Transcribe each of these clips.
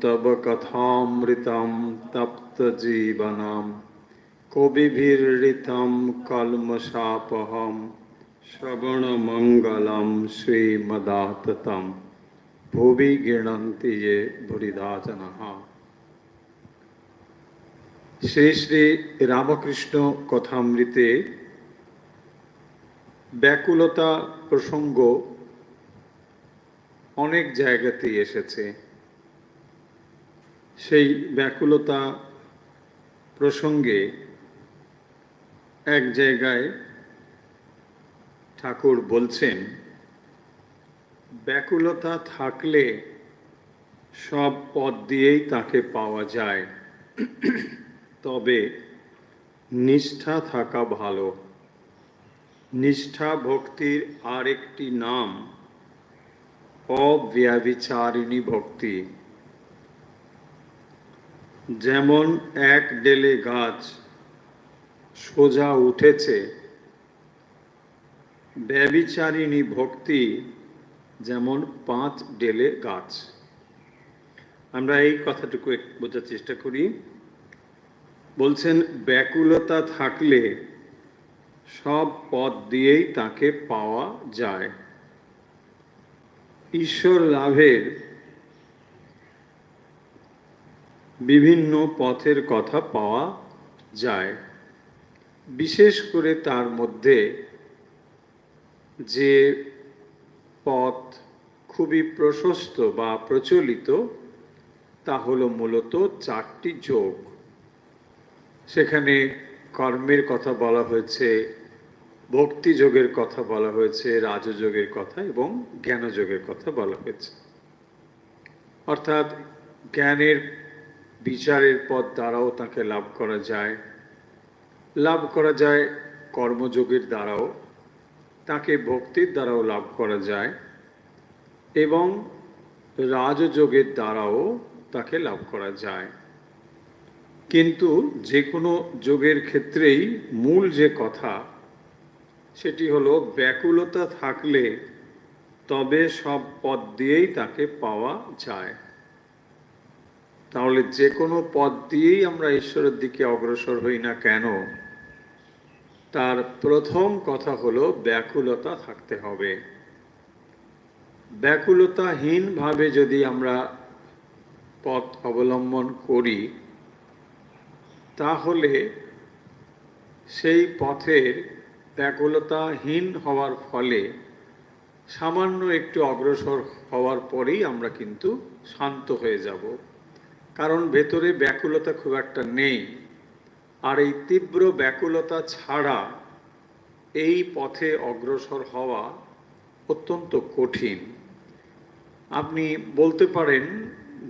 तव कथामृतं तप्तजीवनं कविभिरीडितं कल्मषापहं श्रवणमङ्गलं श्रीमदाततं भुवि गृह्णन्ति ये भूरिदा जनाः। श्री श्री रामकृष्ण कथामृते ব্যাকুলতা প্রসঙ্গ অনেক জায়গাতেই এসেছে। সেই ব্যাকুলতা প্রসঙ্গে এক জায়গায় ঠাকুর বলছেন, ব্যাকুলতা থাকলে সব পথ দিয়েই তাকে পাওয়া যায়, তবে নিষ্ঠা থাকা ভালো। নিষ্ঠা ভক্তির আরেকটি নাম অব্যভিচারিণী ভক্তি। যেমন এক ডেলে গাছ সোজা উঠেছে, ব্যভিচারিণী ভক্তি যেমন 5 ডেলে গাছ। আমরা এই কথাটুকু বোঝার চেষ্টা করি। বলছেন ব্যাকুলতা থাকলে সব পথ দিয়েই তাকে পাওয়া যায়। ঈশ্বর লাভের বিভিন্ন পথের কথা পাওয়া যায়। বিশেষ করে তার মধ্যে যে পথ খুবই প্রশস্ত বা প্রচলিত তা হলো মূলত 4টি যোগ। সেখানে কর্মের কথা বলা হয়েছে, ভক্তি যোগের কথা বলা হয়েছে, রাজযোগের কথা এবং জ্ঞানযোগের কথা বলা হয়েছে। অর্থাৎ জ্ঞানের বিচারের পথ দ্বারাও তাকে লাভ করা যায়, কর্মযোগের দ্বারাও, তাকে ভক্তির দ্বারাও লাভ করা যায় এবং রাজযোগের দ্বারাও তাকে লাভ করা যায়। কিন্তু যে কোনো যোগের ক্ষেত্রেই মূল যে কথা সেটি হলো ব্যাকুলতা থাকলে তবে সব পথ দিয়েই তাকে পাওয়া যায়। তাহলে যে কোনো পথ দিয়েই আমরা ঈশ্বরের দিকে অগ্রসর হই না কেন, তার প্রথম কথা হলো ব্যাকুলতা থাকতে হবে। ব্যাকুলতাহীনভাবে যদি আমরা পথ অবলম্বন করি তাহলে সেই পথের ব্যাকুলতাহীন হওয়ার ফলে সামান্য একটু অগ্রসর হওয়ার পরেই আমরা কিন্তু শান্ত হয়ে যাব, কারণ ভেতরে ব্যাকুলতা খুব একটা নেই। আর এই তীব্র ব্যাকুলতা ছাড়া এই পথে অগ্রসর হওয়া অত্যন্ত কঠিন। আপনি বলতে পারেন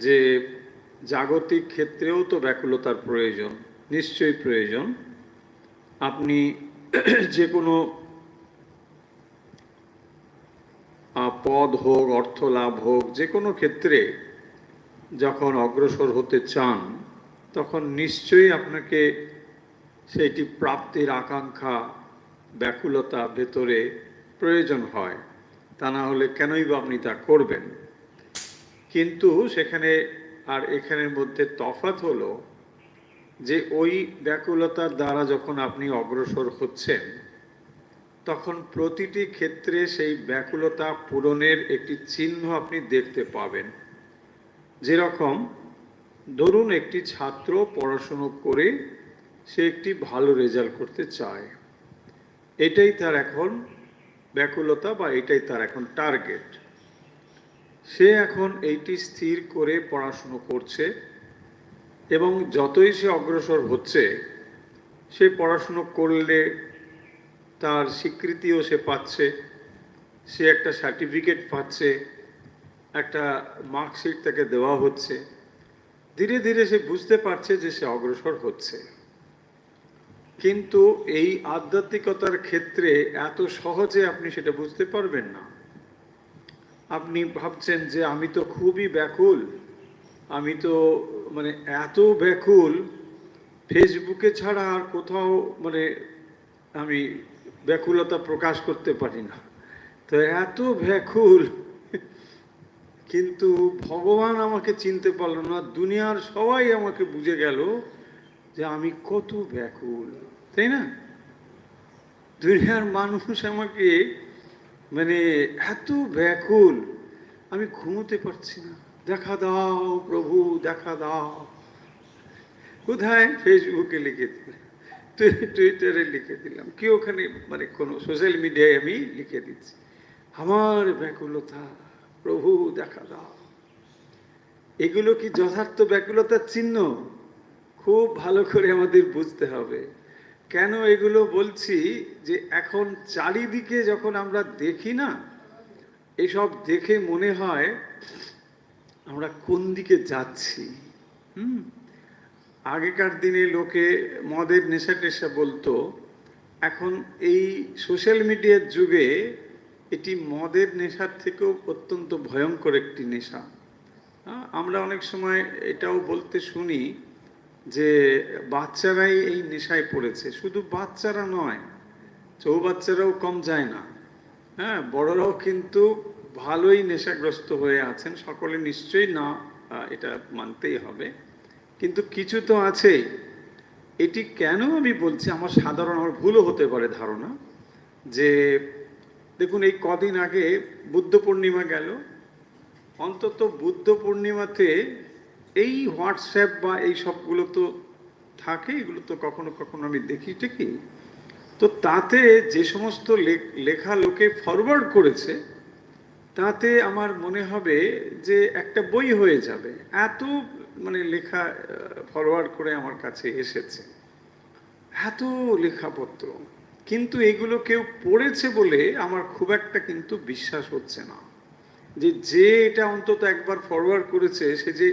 যে জাগতিক ক্ষেত্রেও তো ব্যাকুলতার প্রয়োজন, নিশ্চয়ই প্রয়োজন। আপনি যে কোনো পদ হোক, অর্থ লাভ হোক, যে কোনো ক্ষেত্রে যখন অগ্রসর হতে চান তখন নিশ্চয়ই আপনাকে সেইটি প্রাপ্তির আকাঙ্ক্ষা, ব্যাকুলতা ভেতরে প্রয়োজন হয়। তা না হলে কেনই বা আপনি তা করবেন। কিন্তু সেখানে আর এখানের মধ্যে তফাৎ হলো যে ওই ব্যাকুলতার দ্বারা যখন আপনি অগ্রসর হচ্ছেন তখন প্রতিটি ক্ষেত্রে সেই ব্যাকুলতা পূরণের একটি চিহ্ন আপনি দেখতে পাবেন। যেরকম ধরুন একটি ছাত্র পড়াশুনো করে সে একটি ভালো রেজাল্ট করতে চায়, এটাই তার এখন ব্যাকুলতা বা এটাই তার এখন টার্গেট। সে এখন এইটি স্থির করে পড়াশুনো করছে এবং যতই সে অগ্রসর হচ্ছে, সে পড়াশুনো করলে তার স্বীকৃতিও সে পাচ্ছে, সে একটা সার্টিফিকেট পাচ্ছে, একটা মার্কশিট তাকে দেওয়া হচ্ছে। ধীরে ধীরে সে বুঝতে পারছে যে সে অগ্রসর হচ্ছে। কিন্তু এই আধ্যাত্মিকতার ক্ষেত্রে এত সহজে আপনি সেটা বুঝতে পারবেন না। আপনি ভাবছেন যে আমি তো খুবই ব্যাকুল, আমি তো এত ব্যাকুল, ফেসবুকে ছাড়া আর কোথাও আমি ব্যাকুলতা প্রকাশ করতে পারি না। তো এত ব্যাকুল, কিন্তু ভগবান আমাকে চিনতে পারলো না, দুনিয়ার সবাই আমাকে বুঝে গেল যে আমি কত ব্যাকুল, তাই না? দুনিয়ার মানুষ আমাকে মানে এত ব্যাকুল, আমি ঘুমোতে পারছি না, দেখা দাও প্রভু দেখা দাও। কোথায়? ফেসবুকে লিখে দিলাম, টুইটারে লিখে দিলাম, কি ওখানে মানে কোনো সোশ্যাল মিডিয়ায় আমি লিখে দিচ্ছি আমার ব্যাকুলতা, প্রভু দেখা দাও। এগুলো কি যথার্থ ব্যাকুলতার চিহ্ন? খুব ভালো করে আমাদের বুঝতে হবে। কেন এগুলো বলছি? যে এখন চারিদিকে যখন আমরা দেখি না, এসব দেখে মনে হয় আমরা কোন দিকে যাচ্ছি। আগেকার দিনে লোকে মদের নেশা টেশা বলতো, এখন এই সোশ্যাল মিডিয়ার যুগে এটি মদের নেশার থেকেও অত্যন্ত ভয়ঙ্কর একটি নেশা। আমরা অনেক সময় এটাও বলতে শুনি যে বাচ্চারাই এই নেশায় পড়েছে। শুধু বাচ্চারা নয়, চৌবাচ্চারাও কম যায় না। হ্যাঁ, বড়রাও কিন্তু ভালোই নেশাগ্রস্ত হয়ে আছেন, সকলে নিশ্চয়ই না, এটা মানতেই হবে। কিন্তু কিছু তো আছেই। এটি কেন আমি বলছি, আমার সাধারণ, আমার ভুলও হতে পারে ধারণা, যে দেখুন এই কদিন আগে বুদ্ধ পূর্ণিমা গেল, অন্তত বুদ্ধ পূর্ণিমাতে এই হোয়াটসঅ্যাপ বা এই সবগুলো তো থাকে, এগুলো তো কখনো কখনো আমি দেখি ঠিকই। তো তাতে যে সমস্ত লেখা লোকে ফরওয়ার্ড করেছে, তাতে আমার মনে হবে যে একটা বই হয়ে যাবে, এত মানে লেখা ফরওয়ার্ড করে আমার কাছে এসেছে, এত লেখাপত্র। কিন্তু এগুলো কেউ পড়েছে বলে আমার খুব একটা কিন্তু বিশ্বাস হচ্ছে না যে এটা অন্তত একবার ফরওয়ার্ড করেছে সে যে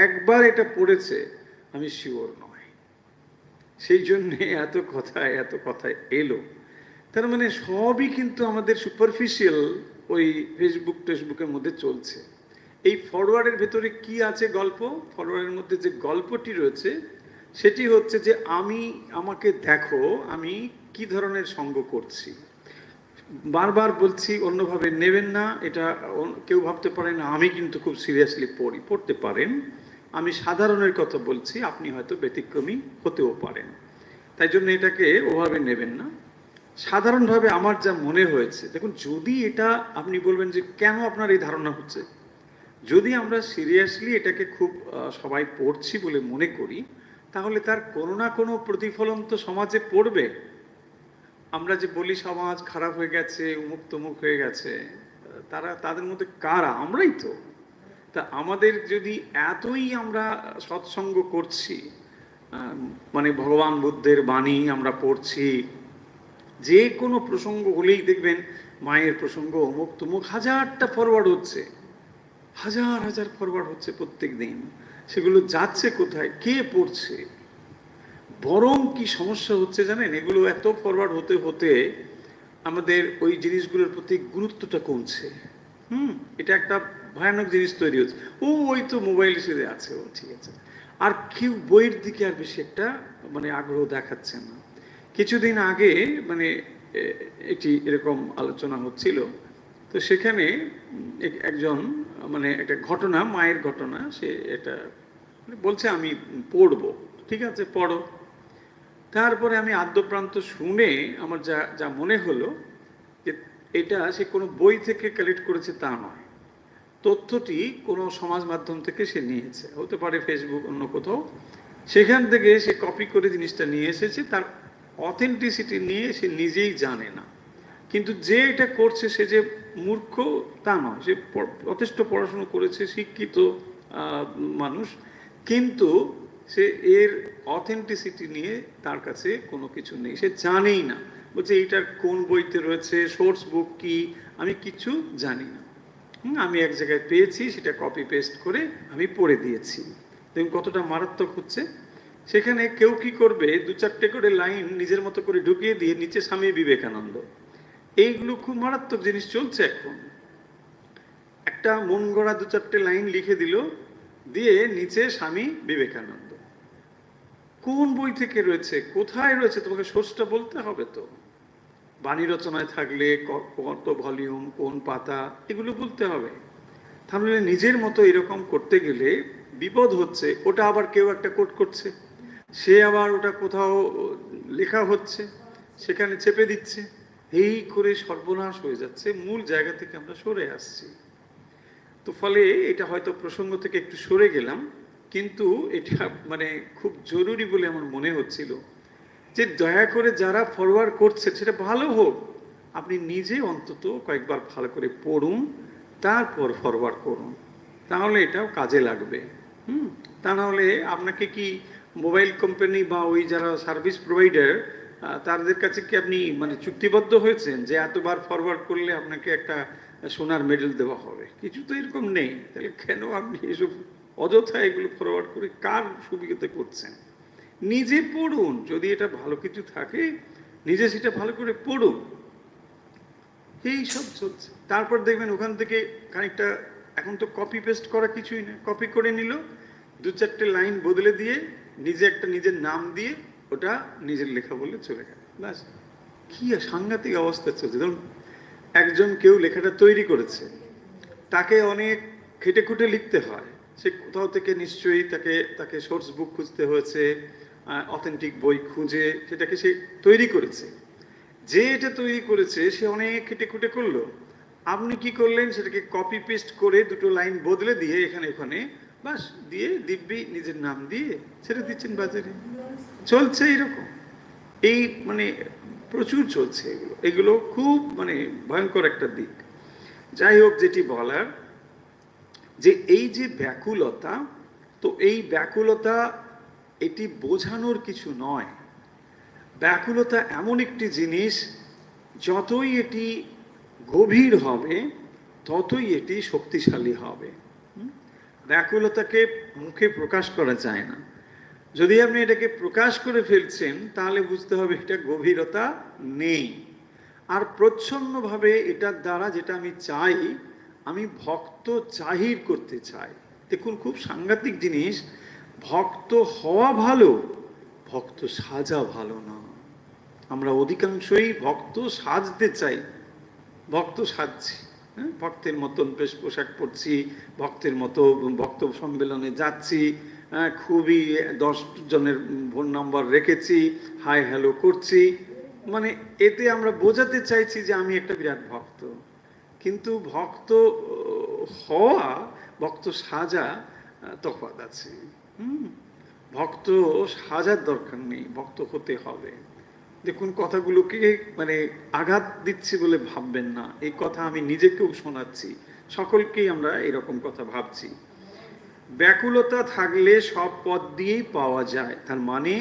একবার এটা পড়েছে, আমি শিওর নয়। সেই জন্যে এত কথায় এলো। তার মানে সবই কিন্তু আমাদের সুপারফিশিয়াল ওই ফেসবুকের মধ্যে চলছে। এই ফরওয়ার্ডের ভেতরে কি আছে গল্প? ফরওয়ার্ডের মধ্যে যে গল্পটি রয়েছে সেটি হচ্ছে যে আমাকে দেখো আমি কি ধরনের সঙ্গ করছি। বারবার বলছি, অন্যভাবে নেবেন না, এটা কেউ ভাবতে পারে না আমি কিন্তু খুব সিরিয়াসলি পড়তে পারেন। আমি সাধারণের কথা বলছি, আপনি হয়তো ব্যতিক্রমী হতেও পারেন, তাই জন্য এটাকে ওভাবে নেবেন না। সাধারণভাবে আমার যা মনে হয়েছে, দেখুন যদি এটা আপনি বলবেন যে কেন আপনার এই ধারণা হচ্ছে, যদি আমরা সিরিয়াসলি এটাকে খুব সবাই পড়ছি বলে মনে করি, তাহলে তার কোনো না কোনো প্রতিফলন তো সমাজে পড়বে। আমরা যে বলি সমাজ খারাপ হয়ে গেছে, উমুক তমুক হয়ে গেছে, তাদের মধ্যে কারা? আমরাই তো। তা আমাদের যদি এতই আমরা সৎসঙ্গ করছি, মানে ভগবান বুদ্ধের বাণী আমরা পড়ছি, যে কোনো প্রসঙ্গ হলেই দেখবেন মায়ের প্রসঙ্গ অমুক তমুক হাজারটা ফরওয়ার্ড হচ্ছে, হাজার ফরওয়ার্ড হচ্ছে প্রত্যেক দিন। সেগুলো যাচ্ছে কোথায়? কে পড়ছে? বরং কি সমস্যা হচ্ছে জানেন, এগুলো এত ফরওয়ার্ড হতে হতে আমাদের ওই জিনিসগুলোর প্রতি গুরুত্বটা কমছে। এটা একটা ভয়ানক জিনিস তৈরি হচ্ছে। ওই তো মোবাইল এসে আছে, ও ঠিক আছে। আর কেউ বইয়ের দিকে আর বেশি একটা মানে আগ্রহ দেখাচ্ছে না। কিছুদিন আগে মানে একটি এরকম আলোচনা হচ্ছিল, তো সেখানে একজন মানে একটা ঘটনা, মায়ের ঘটনা, সে এটা বলছে আমি পড়বো, ঠিক আছে পড়ো। তারপরে আমি আদ্যপ্রান্ত শুনে আমার যা মনে হলো যে এটা সে কোনো বই থেকে কালেক্ট করেছে তা নয়, তথ্যটি কোনো সমাজ মাধ্যম থেকে সে নিয়েছে, হতে পারে ফেসবুক, অন্য কোথাও, সেখান থেকে সে কপি করে জিনিসটা নিয়ে এসেছে। তার অথেন্টিসিটি নিয়ে সে নিজেই জানে না, কিন্তু যে এটা করছে সে যে মূর্খ তা নয়, সে যথেষ্ট পড়াশুনো করেছে, শিক্ষিত মানুষ, কিন্তু সে এর অথেন্টিসিটি নিয়ে তার কাছে কোনো কিছু নেই, সে জানেই না। বলছে এইটার কোন বইতে রয়েছে, সোর্স বুক কি, আমি কিছু জানি না। আমি এক জায়গায় পেয়েছি, সেটা কপি পেস্ট করে আমি পড়ে দিয়েছি। দেখুন কতটা মারাত্মক হচ্ছে। সেখানে কেউ কি করবে, দু চারটে করে লাইন নিজের মতো করে ঢুকিয়ে দিয়ে নিচে স্বামী বিবেকানন্দ। এইগুলো খুব মারাত্মক জিনিস চলছে এখন। একটা মন গড়া দু চারটে লাইন লিখে দিল, দিয়ে নিচে স্বামী বিবেকানন্দ। কোন বই থেকে রয়েছে, কোথায় রয়েছে, তোমাকে সোর্সটা বলতে হবে তো। বাণী রচনায় থাকলে কত ভলিউম, কোন পাতা, এগুলো বলতে হবে। তাহলে নিজের মতো এরকম করতে গেলে বিপদ হচ্ছে, ওটা আবার কেউ একটা কোট করছে, সে আবার ওটা কোথাও লেখা হচ্ছে, সেখানে চেপে দিচ্ছে, এই করে সর্বনাশ হয়ে যাচ্ছে, মূল জায়গা থেকে আমরা সরে আসছি। তো ফলে এটা হয়তো প্রসঙ্গ থেকে একটু সরে গেলাম, কিন্তু এটা মানে খুব জরুরি বলে আমার মনে হচ্ছিল যে দয়া করে যারা ফরওয়ার্ড করছে সেটা ভালো হোক, আপনি নিজে অন্তত কয়েকবার ভালো করে পড়ুন, তারপর ফরওয়ার্ড করুন, তাহলে এটাও কাজে লাগবে। তা নাহলে আপনাকে কি মোবাইল কোম্পানি বা ওই যারা সার্ভিস প্রোভাইডার তাদের কাছে কি আপনি মানে চুক্তিবদ্ধ হয়েছেন যে এতবার ফরওয়ার্ড করলে আপনাকে একটা সোনার মেডেল দেওয়া হবে? কিছু তো এরকম নেই। তাহলে কেন আপনি এসব অযথা এগুলো ফরওয়ার্ড করে কার সুবিধাতে করছেন? নিজে পড়ুন, যদি এটা ভালো কিছু থাকে নিজে সেটা ভালো করে পড়ুন। এই সব চলছে। তারপর দেখবেন ওখান থেকে খানিকটা, এখন তো কপি পেস্ট করা কিছুই না, কপি করে নিল, দু চারটে লাইন বদলে দিয়ে নিজে একটা নিজের নাম দিয়ে ওটা নিজের লেখা বলে চলে গেল, ব্যাস। কি সাংঘাতিক অবস্থা চলছে। ধরুন একজন কেউ লেখাটা তৈরি করেছে, তাকে অনেক খেটে খুঁটে লিখতে হয়, সে কোথাও থেকে নিশ্চয়ই তাকে সোর্স বুক খুঁজতে হয়েছে, অথেন্টিক বই খুঁজে সেটাকে সে তৈরি করেছে। যে এটা তৈরি করেছে সে অনেক খেটে খুঁটে করলো, আপনি কি করলেন, সেটাকে কপি পেস্ট করে দুটো লাইন বদলে দিয়ে এখানে ওখানে বাস দিয়ে দিব্যি নিজের নাম দিয়ে ছেড়ে দিচ্ছেন বাজারে। চলছে এরকম, এই মানে প্রচুর চলছে এগুলো। এগুলো খুব মানে ভয়ঙ্কর একটা দিক। যাই হোক, যেটি বলার যে এই যে ব্যাকুলতা, তো এই ব্যাকুলতা এটি বোঝানোর কিছু নয়। ব্যাকুলতা এমন একটি জিনিস, যতই এটি গভীর হবে ততই এটি শক্তিশালী হবে। ব্যাকুলতাকে মুখে প্রকাশ করা যায় না। যদি আপনি এটাকে প্রকাশ করে ফেলছেন তাহলে বুঝতে হবে এটা গভীরতা নেই। আর প্রচ্ছন্নভাবে এটার দ্বারা যেটা আমি চাই, আমি ভক্ত জাহির করতে চাই। দেখুন খুব সাংঘাতিক জিনিস, ভক্ত হওয়া ভালো, ভক্ত সাজা ভালো না। আমরা অধিকাংশই ভক্ত সাজতে চাই, ভক্ত সাজছি, হ্যাঁ, ভক্তের মতন বেশ পোশাক পরছি, ভক্তের মতো ভক্ত সম্মেলনে যাচ্ছি, খুবই 10 জনের ফোন নাম্বার রেখেছি, হাই হ্যালো করছি, মানে এতে আমরা বোঝাতে চাইছি যে আমি একটা বিরাট ভক্ত। কিন্তু ভক্ত হওয়া, ভক্ত সাজা তফাৎ আছে। ভক্ত সাজার দরকার নেই, ভক্ত হতে হবে। দেখুন কথাগুলোকে মানে আঘাত দিচ্ছি বলে ভাববেন না, এই কথা আমি নিজেকেও শোনাচ্ছি, সকলকেই আমরা এরকম কথা ভাবছি। ব্যাকুলতা থাকলে সব পথ দিয়েই পাওয়া যায়, তার মানে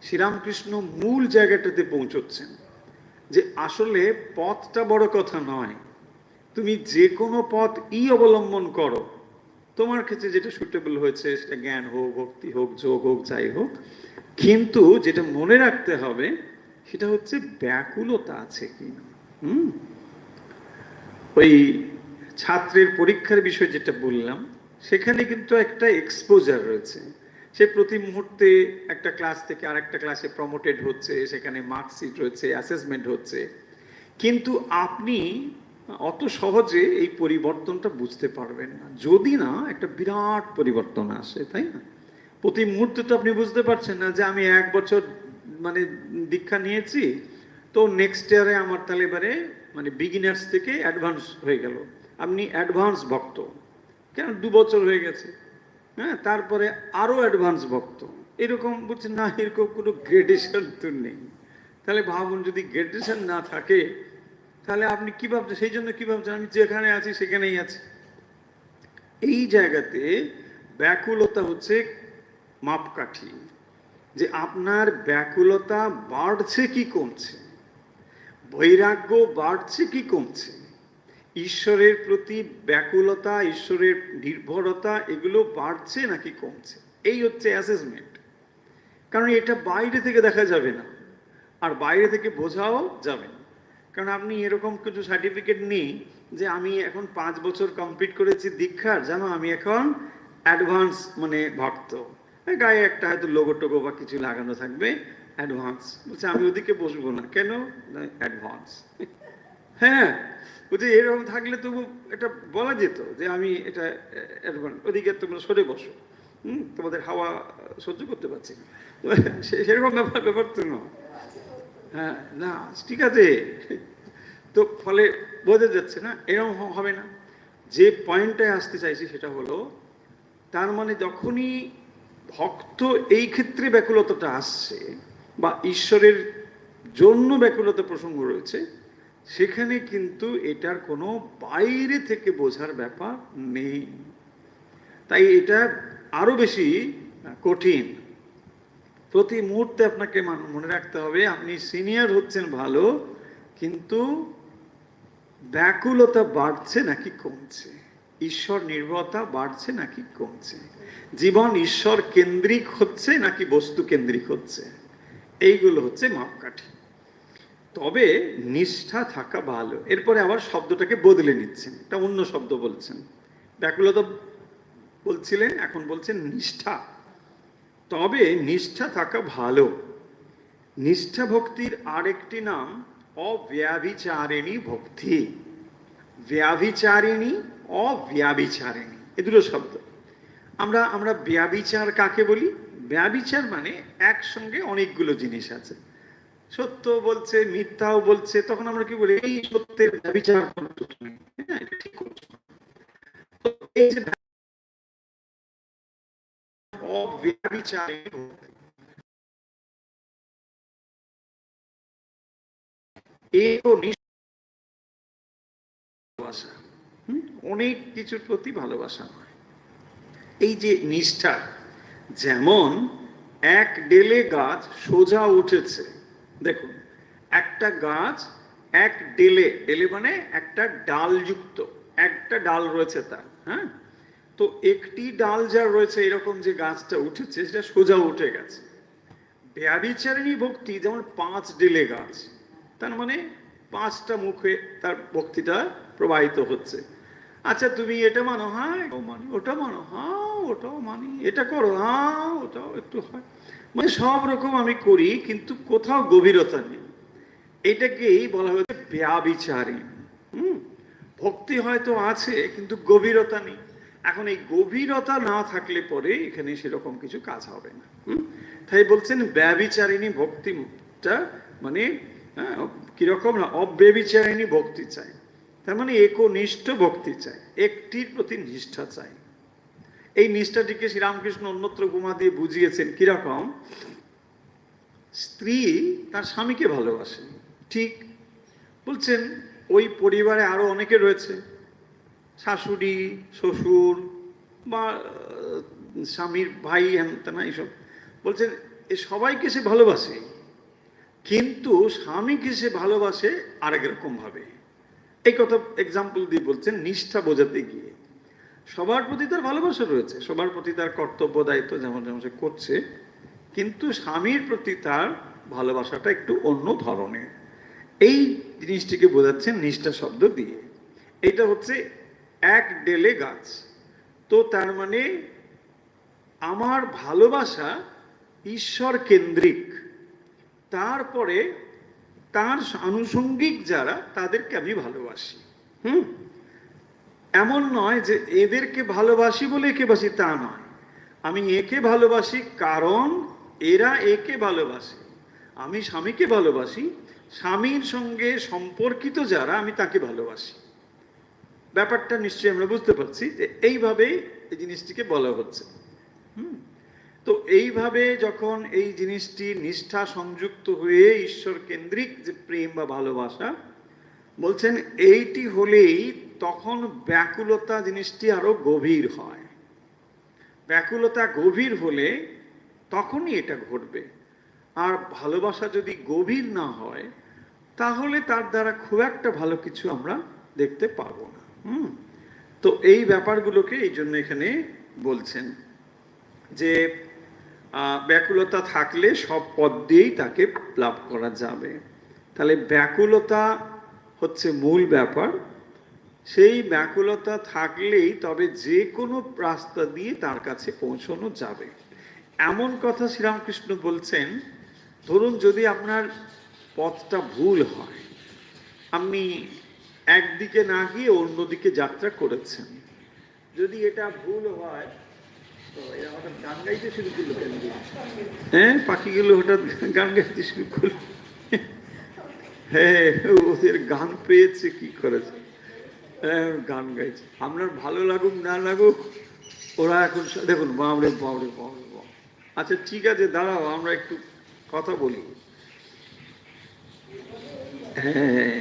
শ্রীরামকৃষ্ণ মূল জায়গাটাতে পৌঁছচ্ছেন যে আসলে পথটা বড় কথা নয়, তুমি যে কোনো পথ অবলম্বন করো, তোমার ক্ষেত্রে যেটা সুটেবল হয়েছে, সেটা জ্ঞান হোক, ভক্তি হোক, যোগ হোক, যাই হোক, কিন্তু যেটা মনে রাখতে হবে সেটা হচ্ছে ব্যাকুলতা আছে কি না। ওই ছাত্রের পরীক্ষার বিষয় যেটা বললাম, সেখানে কিন্তু একটা এক্সপোজার রয়েছে। সে প্রতি মুহূর্তে একটা ক্লাস থেকে আরেকটা ক্লাসে প্রমোটেড হচ্ছে, সেখানে মার্কশিট রয়েছে, অ্যাসেসমেন্ট হচ্ছে, কিন্তু আপনি অত সহজে এই পরিবর্তনটা বুঝতে পারবেন না যদি না একটা বিরাট পরিবর্তন আসে, তাই না? প্রতি মুহূর্তে তো আপনি বুঝতে পারছেন না যে আমি 1 বছর মানে দীক্ষা নিয়েছি, তো নেক্সট ইয়ারে আমার তাহলে এবারে মানে বিগিনার্স থেকে অ্যাডভান্স হয়ে গেল, আপনি অ্যাডভান্স ভক্ত। কেন 2 বছর হয়ে গেছে, হ্যাঁ, তারপরে আরো অ্যাডভান্স ভক্ত, এরকম বলছে না, এরকম কোনো গ্রেডেশন তো নেই। তাহলে ভাবুন যদি গ্রেডেশন না থাকে তাহলে আপনি কি ভাবছেন? সেই জন্য কি ভাবছেন, আমি যেখানে আছি সেখানেই আছি। এই জায়গাতে ব্যাকুলতা হচ্ছে মাপকাঠি, যে আপনার ব্যাকুলতা বাড়ছে কি কমছে, বৈরাগ্য বাড়ছে কি কমছে, ঈশ্বরের প্রতি ব্যাকুলতা, ঈশ্বরের নির্ভরতা, এগুলো বাড়ছে নাকি কমছে, এই হচ্ছে অ্যাসেসমেন্ট। কারণ এটা বাইরে থেকে দেখা যাবে না, আর বাইরে থেকে বোঝাও যাবে না। কারণ আপনি এরকম কিছু সার্টিফিকেট নেই যে আমি এখন 5 বছর কমপ্লিট করেছি দীক্ষার, জানো আমি এখন অ্যাডভান্স মানে ভক্ত, গায়ে একটা হয়তো লোগো টোগো বা কিছু লাগানো থাকবে, অ্যাডভান্স। বলছে আমি ওদিকে বসবো না, কেন? অ্যাডভান্স। হ্যাঁ, বলছে এরকম থাকলে তবু এটা বলা যেত যে আমি এটা ওদিকে তোমরা সরে বসো, তোমাদের হাওয়া সহ্য করতে পারছি না, সেরকম ব্যাপার তো নয়। হ্যাঁ, না ঠিক আছে, তো ফলে বোঝা যাচ্ছে না এরকম হবে না। যে পয়েন্টটায় আসতে চাইছি সেটা হলো, তার মানে যখনই ভক্ত এই ক্ষেত্রে ব্যাকুলতাটা আসছে বা ঈশ্বরের জন্য ব্যাকুলতা প্রসঙ্গ রয়েছে, সেখানে কিন্তু এটার কোনো বাইরে থেকে বোঝার ব্যাপার নেই। তাই এটা আরো বেশি কঠিন। প্রতি মুহূর্তে আপনাকে মনে রাখতে হবে আপনি সিনিয়র হচ্ছেন ভালো, কিন্তু ব্যাকুলতা বাড়ছে নাকি কমছে, ঈশ্বর নির্ভরতা বাড়ছে নাকি কমছে, জীবন ঈশ্বর কেন্দ্রিক হচ্ছে নাকি বস্তু কেন্দ্রিক হচ্ছে, এইগুলো হচ্ছে মাপকাঠি। তবে নিষ্ঠা থাকা ভালো। এরপরে আবার শব্দটাকে বদলে নিচ্ছেন, একটা অন্য শব্দ বলছেন। ব্যাকুলতা বলছিলেন, এখন বলছেন নিষ্ঠা। তবে নিষ্ঠা থাকা ভালো। নিষ্ঠা ভক্তির আরেকটি নাম অব্যাভিচারিণী ভক্তি। ব্যাভিচারিণী, অব্যাভিচারিণী, এ দুটো শব্দ। আমরা ব্যাভিচার কাকে বলি? ব্যাভিচার মানে একসঙ্গে অনেকগুলো জিনিস আছে, সত্য বলছে, মিথ্যাও বলছে, তখন আমরা কি বলি? এই সত্যের ব্যভিচার করছো তুমি, হ্যাঁ এটা ঠিক করছো। তো এই যে অব্যভিচারিণী ভালোবাসা, অনেক কিছুর প্রতি ভালোবাসা নয়। এই যে নিষ্ঠা, যেমন এক ডেলে গাছ সোজা উঠেছে, দেখুন একটা গাছ এক ডেলে, ডেলে মানে একটা ডাল যুক্ত, একটা ডাল রয়েছে তার, হ্যাঁ, তো একটি ডাল যা রয়েছে এরকম যে গাছটা উঠেছে সেটা সোজা উঠে গেছে। ব্যভিচারিণী ভক্তি যেমন 5 ডেলে গাছ, তার মানে 5টা মুখে তার ভক্তিটা প্রবাহিত হচ্ছে। আচ্ছা তুমি এটা মানো, হ্যাঁ মানি, ওটা মানো, হ্যাঁ ওটাও মানি, এটা করো, হ্যাঁ ওটাও একটু হয়, মানে সব রকম আমি করি কিন্তু কোথাও গভীরতা নেই। এটাকেই বলা হয়েছে ব্যভিচারী। ভক্তি হয়তো আছে কিন্তু গভীরতা নেই। এখন এই গভীরতা না থাকলে পরে এখানে সেরকম কিছু কাজ হবে না। তাই বলছেন ব্যভিচারিণী ভক্তিটা মানে কিরকম না, অব্যভিচারিণী ভক্তি চাই, তার মানে একনিষ্ঠ ভক্তি চাই, একটির প্রতি নিষ্ঠা চাই। এই নিষ্ঠাটিকে শ্রীরামকৃষ্ণ অন্যত্র উপমা দিয়ে বুঝিয়েছেন কিরকম, স্ত্রী তার স্বামীকে ভালোবাসে, ঠিক, বলছেন ওই পরিবারে আরো অনেকে রয়েছে, শাশুড়ি, শ্বশুর বা স্বামীর ভাই, হ্যান এইসব, বলছেন এ সবাইকে সে ভালোবাসে, কিন্তু স্বামীকে সে ভালোবাসে আরেক রকম ভাবে। এই কথা এক্সাম্পল দিয়ে বলছেন নিষ্ঠা বোঝাতে গিয়ে। সবার প্রতি তার ভালোবাসা রয়েছে, সবার প্রতি তার কর্তব্য দায়িত্ব যেমন যেমন সে করছে, কিন্তু স্বামীর প্রতি তার ভালোবাসাটা একটু অন্য ধরনের। এই জিনিসটিকে বোঝাচ্ছেন নিষ্ঠা শব্দ দিয়ে। এটা হচ্ছে এক ডেলে গাছ। তো তার মানে আমার ভালোবাসা ঈশ্বর কেন্দ্রিক, তারপরে তার আনুষঙ্গিক যারা তাদেরকে আমি ভালোবাসি। এমন নয় যে এদেরকে ভালোবাসি বলে একে বাসি, তা নয়। আমি একে ভালোবাসি কারণ এরা একে ভালোবাসে। আমি স্বামীকে ভালোবাসি, স্বামীর সঙ্গে সম্পর্কিত যারা আমি তাকে ভালোবাসি। ব্যাপারটা নিশ্চয়ই আমরা বুঝতে পারছি যে এইভাবেই এই জিনিসটিকে বলা হচ্ছে। তো এইভাবে যখন এই জিনিসটি নিষ্ঠা সংযুক্ত হয়ে ঈশ্বর কেন্দ্রিক যে প্রেম বা ভালোবাসা, বলছেন এইটি হলেই তখন ব্যাকুলতা জিনিসটি আরো গভীর হয়। ব্যাকুলতা গভীর হলে তখনই এটা ঘটবে। আর ভালোবাসা যদি গভীর না হয় তাহলে তার দ্বারা খুব একটা ভালো কিছু আমরা দেখতে পাবো না। তো এই ব্যাপারগুলোকে এই জন্য এখানে বলছেন যে ব্যাকুলতা থাকলে সব পদ দিয়েই তাকে লাভ করা যাবে। তাহলে ব্যাকুলতা হচ্ছে মূল ব্যাপার। সেই ব্যাকুলতা থাকলেই তবে যে কোনো রাস্তা দিয়ে তার কাছে পৌঁছানো যাবে। এমন কথা শ্রীরামকৃষ্ণ বলছেন, ধরুন যদি আপনার পথটা ভুল হয়, আপনি একদিকে না গিয়ে অন্যদিকে যাত্রা করেছেন। যদি এটা ভুল হয় তো এরা হঠাৎ গান গাইতে শুরু করলো কেন? হ্যাঁ, পাখিগুলো হঠাৎ গান গাইতে শুরু করলো। হ্যাঁ, ওদের গান পেয়েছে, কি করেছে, হ্যাঁ, গান গাইছে। আপনার ভালো লাগুক না লাগুক, ওরা এখন দেখুন বাবরে বাবরে বাবরে বাব। আচ্ছা ঠিক আছে, দাঁড়াও আমরা একটু কথা বলি। হ্যাঁ,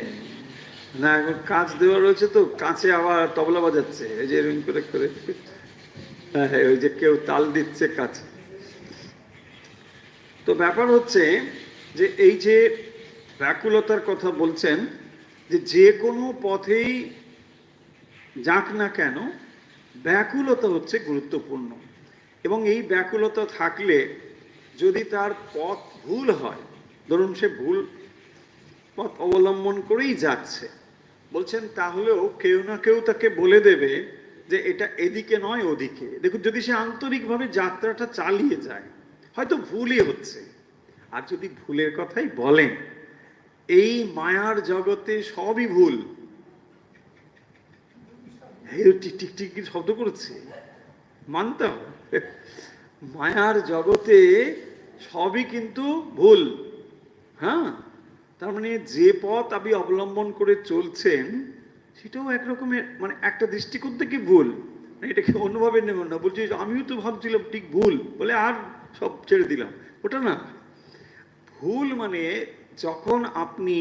না এখন কাজ দেওয়া রয়েছে তো, কাছে আবার তবলা বাজাচ্ছে, এই যে এরকম করে করে। হ্যাঁ, ওই যে কেউ তাল দিচ্ছে কাছে। তো ব্যাপার হচ্ছে যে এই যে ব্যাকুলতার কথা বলছেন, যে যে কোনো পথেই যাক না কেন ব্যাকুলতা হচ্ছে গুরুত্বপূর্ণ। এবং এই ব্যাকুলতা থাকলে যদি তার পথ ভুল হয়, ধরুন সে ভুল পথ অবলম্বন করেই যাচ্ছে, বলছেন তাহলেও কেউ না কেউ তাকে বলে দেবে যে এটা এদিকে নয় ওদিকে। দেখুন, যদি সে আন্তরিকভাবে যাত্রাটা চালিয়ে যায়, হয়তো ভুলই হচ্ছে। আর যদি ভুলের কথাই বলেন, এই মায়ার জগতে সবই ভুল। টিক টিক টিক শব্দ করেছে, মানতে হবে। মায়ার জগতে সবই কিন্তু ভুল। হ্যাঁ, তার মানে যে পথ আপনি অবলম্বন করে চলছেন সেটাও একরকমের মানে একটা দৃষ্টিকোণ থেকে ভুল। এটাকে অন্যভাবে নেবেন না, বলছি আমিও তো ভাবছিলাম ঠিক ভুল বলে আর সব ছেড়ে দিলাম, ওটা না। ভুল মানে যখন আপনি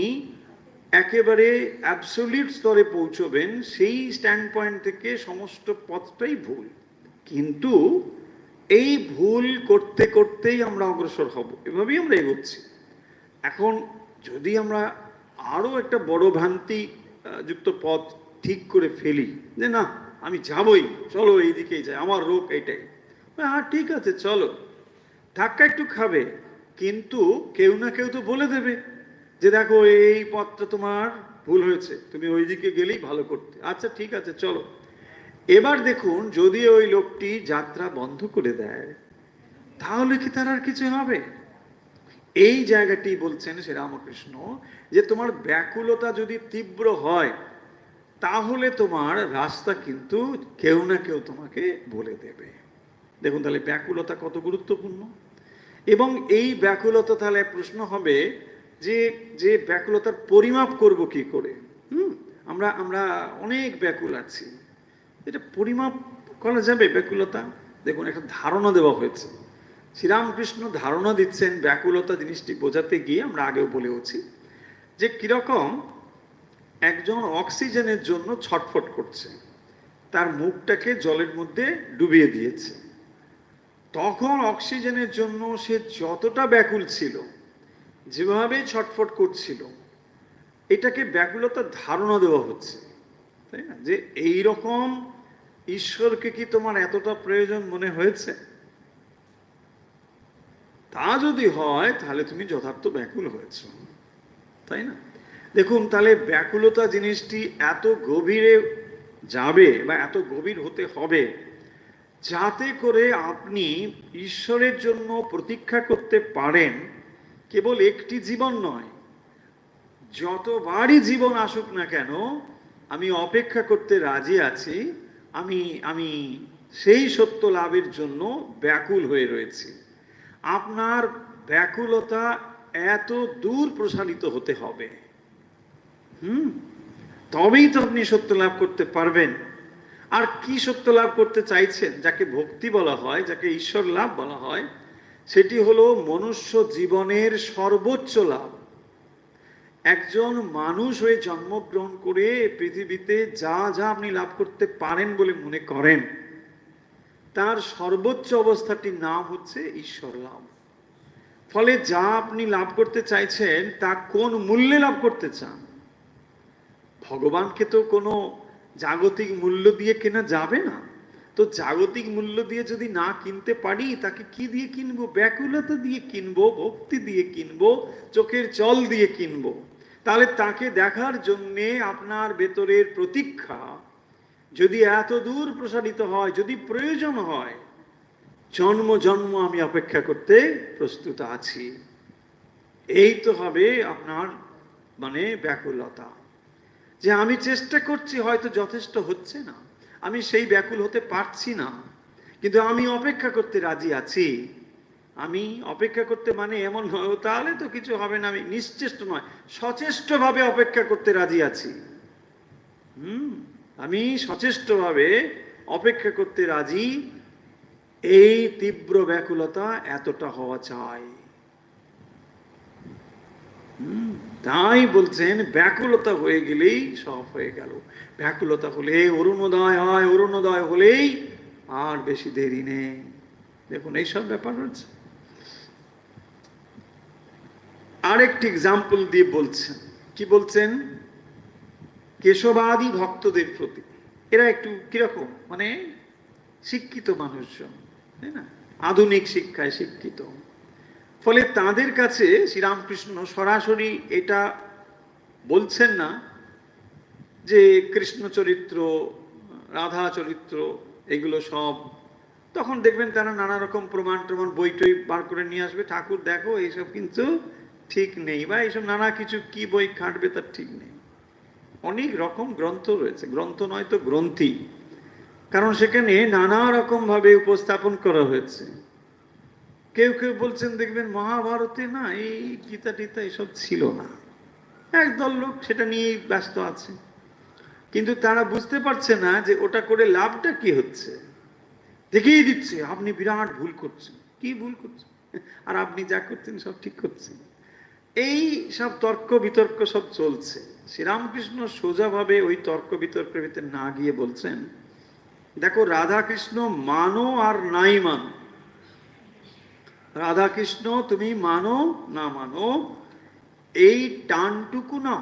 একেবারে অ্যাবসলিউট স্তরে পৌঁছবেন, সেই স্ট্যান্ড পয়েন্ট থেকে সমস্ত পথটাই ভুল। কিন্তু এই ভুল করতে করতেই আমরা অগ্রসর হব, এভাবেই আমরা এগোচ্ছি। এখন যদি আমরা আরো একটা বড় ভ্রান্তি যুক্ত পথ ঠিক করে ফেলি, যে না আমি যাবই, চলো এইদিকেই যাই, আমার রোগ এইটাই, হ্যাঁ ঠিক আছে চলো, ধাক্কা একটু খাবে, কিন্তু কেউ না কেউ তো বলে দেবে যে দেখো এই পথটা তোমার ভুল হয়েছে, তুমি ওইদিকে গেলেই ভালো করতে। আচ্ছা ঠিক আছে চলো। এবার দেখুন, যদি ওই লোকটি যাত্রা বন্ধ করে দেয়, তাহলে কি তার আর কিছু হবে? এই জায়গাটি বলছেন শ্রীরামকৃষ্ণ, যে তোমার ব্যাকুলতা যদি তীব্র হয়, তাহলে তোমার রাস্তা কিন্তু কেউ না কেউ তোমাকে বলে দেবে। দেখুন তাহলে ব্যাকুলতা কত গুরুত্বপূর্ণ। এবং এই ব্যাকুলতা, তাহলে প্রশ্ন হবে যে যে ব্যাকুলতার পরিমাপ করব কি করে? আমরা আমরা অনেক ব্যাকুল আছি, এটা পরিমাপ করা যাবে ব্যাকুলতা? দেখুন, একটা ধারণা দেওয়া হয়েছে। শ্রীরামকৃষ্ণ ধারণা দিচ্ছেন ব্যাকুলতা জিনিসটি বোঝাতে গিয়ে, আমরা আগেও বলেওছি যে কিরকম একজন অক্সিজেনের জন্য ছটফট করছে, তার মুখটাকে জলের মধ্যে ডুবিয়ে দিয়েছে। তখন অক্সিজেনের জন্য সে যতটা ব্যাকুল ছিল, যেভাবে ছটফট করছিল, এটাকে ব্যাকুলতার ধারণা দেওয়া হচ্ছে, তাই না? যে এই রকম ঈশ্বরকে কি তোমার এতটা প্রয়োজন মনে হয়েছে? তা যদি হয় তাহলে তুমি যথার্থ ব্যাকুল হয়েছ, তাই না? দেখুন তাহলে ব্যাকুলতা জিনিসটি এত গভীরে যাবে বা এত গভীর হতে হবে, যাতে করে আপনি ঈশ্বরের জন্য প্রতীক্ষা করতে পারেন। কেবল একটি জীবন নয়, যতবারই জীবন আসুক না কেন, আমি অপেক্ষা করতে রাজি আছি, আমি আমি সেই সত্য লাভের জন্য ব্যাকুল হয়ে রয়েছি। আপনার ব্যাকুলতা এত দূর প্রসারিত হতে হবে, তবেই তো আপনি সত্য লাভ করতে পারবেন। আর কি সত্য লাভ করতে চাইছেন? যাকে ভক্তি বলা হয়, যাকে ঈশ্বর লাভ বলা হয়, সেটি হলো মনুষ্য জীবনের সর্বোচ্চ লাভ। একজন মানুষ হয়ে জন্মগ্রহণ করে পৃথিবীতে যা যা আপনি লাভ করতে পারেন বলে মনে করেন, তার সর্বোচ্চ অবস্থাটির নাম হচ্ছে ঈশ্বর লাভ। ফলে যা আপনি লাভ করতে চাইছেন, তা কোন মূল্যে লাভ করতে চান? ভগবানকে তো কোনো জাগতিক মূল্য দিয়ে কেনা যাবে না। তো জাগতিক মূল্য দিয়ে যদি না কিনতে পারি, তাকে কি দিয়ে কিনবো? ব্যাকুলতা দিয়ে কিনবো, ভক্তি দিয়ে কিনবো, চোখের জল দিয়ে কিনবো। তাহলে তাকে দেখার জন্যে আপনার ভেতরের প্রতীক্ষা যদি এত দূর প্রসারিত হয়, যদি প্রয়োজন হয়, জন্ম জন্ম আমি অপেক্ষা করতে প্রস্তুত আছি, এই তো হবে আপনার মানে ব্যাকুলতা। যে আমি চেষ্টা করছি, হয়তো যথেষ্ট হচ্ছে না, আমি সেই ব্যাকুল হতে পারছি না, কিন্তু আমি অপেক্ষা করতে রাজি আছি। আমি অপেক্ষা করতে মানে এমন নয় তাহলে তো কিছু হবে না, আমি নিশ্চেষ্ট নয়, সচেষ্টভাবে অপেক্ষা করতে রাজি আছি। আমি সচেষ্টভাবে অপেক্ষা করতে রাজি। এই তীব্র ব্যাকুলতা এতটা হওয়া চাই। তাই বলছেন ব্যাকুলতা হয়ে গেলেই সব হয়ে গেল। ব্যাকুলতা হলে অরুণোদয় হয়, অরুণোদয় হলেই আর বেশি দেরি নেই। দেখুন এইসব ব্যাপার হচ্ছে। আরেকটি এক্সাম্পল দিয়ে বলছেন, কি বলছেন? কেশবাদী ভক্তদের প্রতি। এরা একটু কিরকম, মানে শিক্ষিত মানুষজন, তাই না, আধুনিক শিক্ষায় শিক্ষিত। ফলে তাদের কাছে শ্রীরামকৃষ্ণ সরাসরি এটা বলছেন না যে কৃষ্ণ চরিত্র, রাধা চরিত্র এগুলো সব। তখন দেখবেন তারা নানা রকম প্রমাণ টমাণ বই টই বার করে নিয়ে আসবে, ঠাকুর দেখো এইসব কিন্তু ঠিক নেই, বা এইসব নানা কিছু কি বই ঘাঁটবে তার ঠিক নেই। অনেক রকম গ্রন্থ রয়েছে, গ্রন্থ নয় তো গ্রন্থি, কারণ সেখানে নানা রকম ভাবে উপস্থাপন করা হয়েছে। কেউ কেউ বলছেন দেখবেন মহাভারতে না এই গীতা টিতা এসব ছিল না, একদল লোক সেটা নিয়েই ব্যস্ত আছে, কিন্তু তারা বুঝতে পারছে না যে ওটা করে লাভটা কি হচ্ছে। দেখিয়ে দিচ্ছে আপনি বিরাট ভুল করছেন। কি ভুল করছেন? আর আপনি যা করছেন সব ঠিক করছেন। এই সব তর্ক বিতর্ক সব চলছে। শ্রীরামকৃষ্ণ সোজাভাবে ওই তর্ক বিতর্কের ভিতরে না গিয়ে বলছেন, দেখো রাধাকৃষ্ণ মানো আর নাই মানো, রাধাকৃষ্ণ তুমি মানো না মানো, এই টানটুকু না,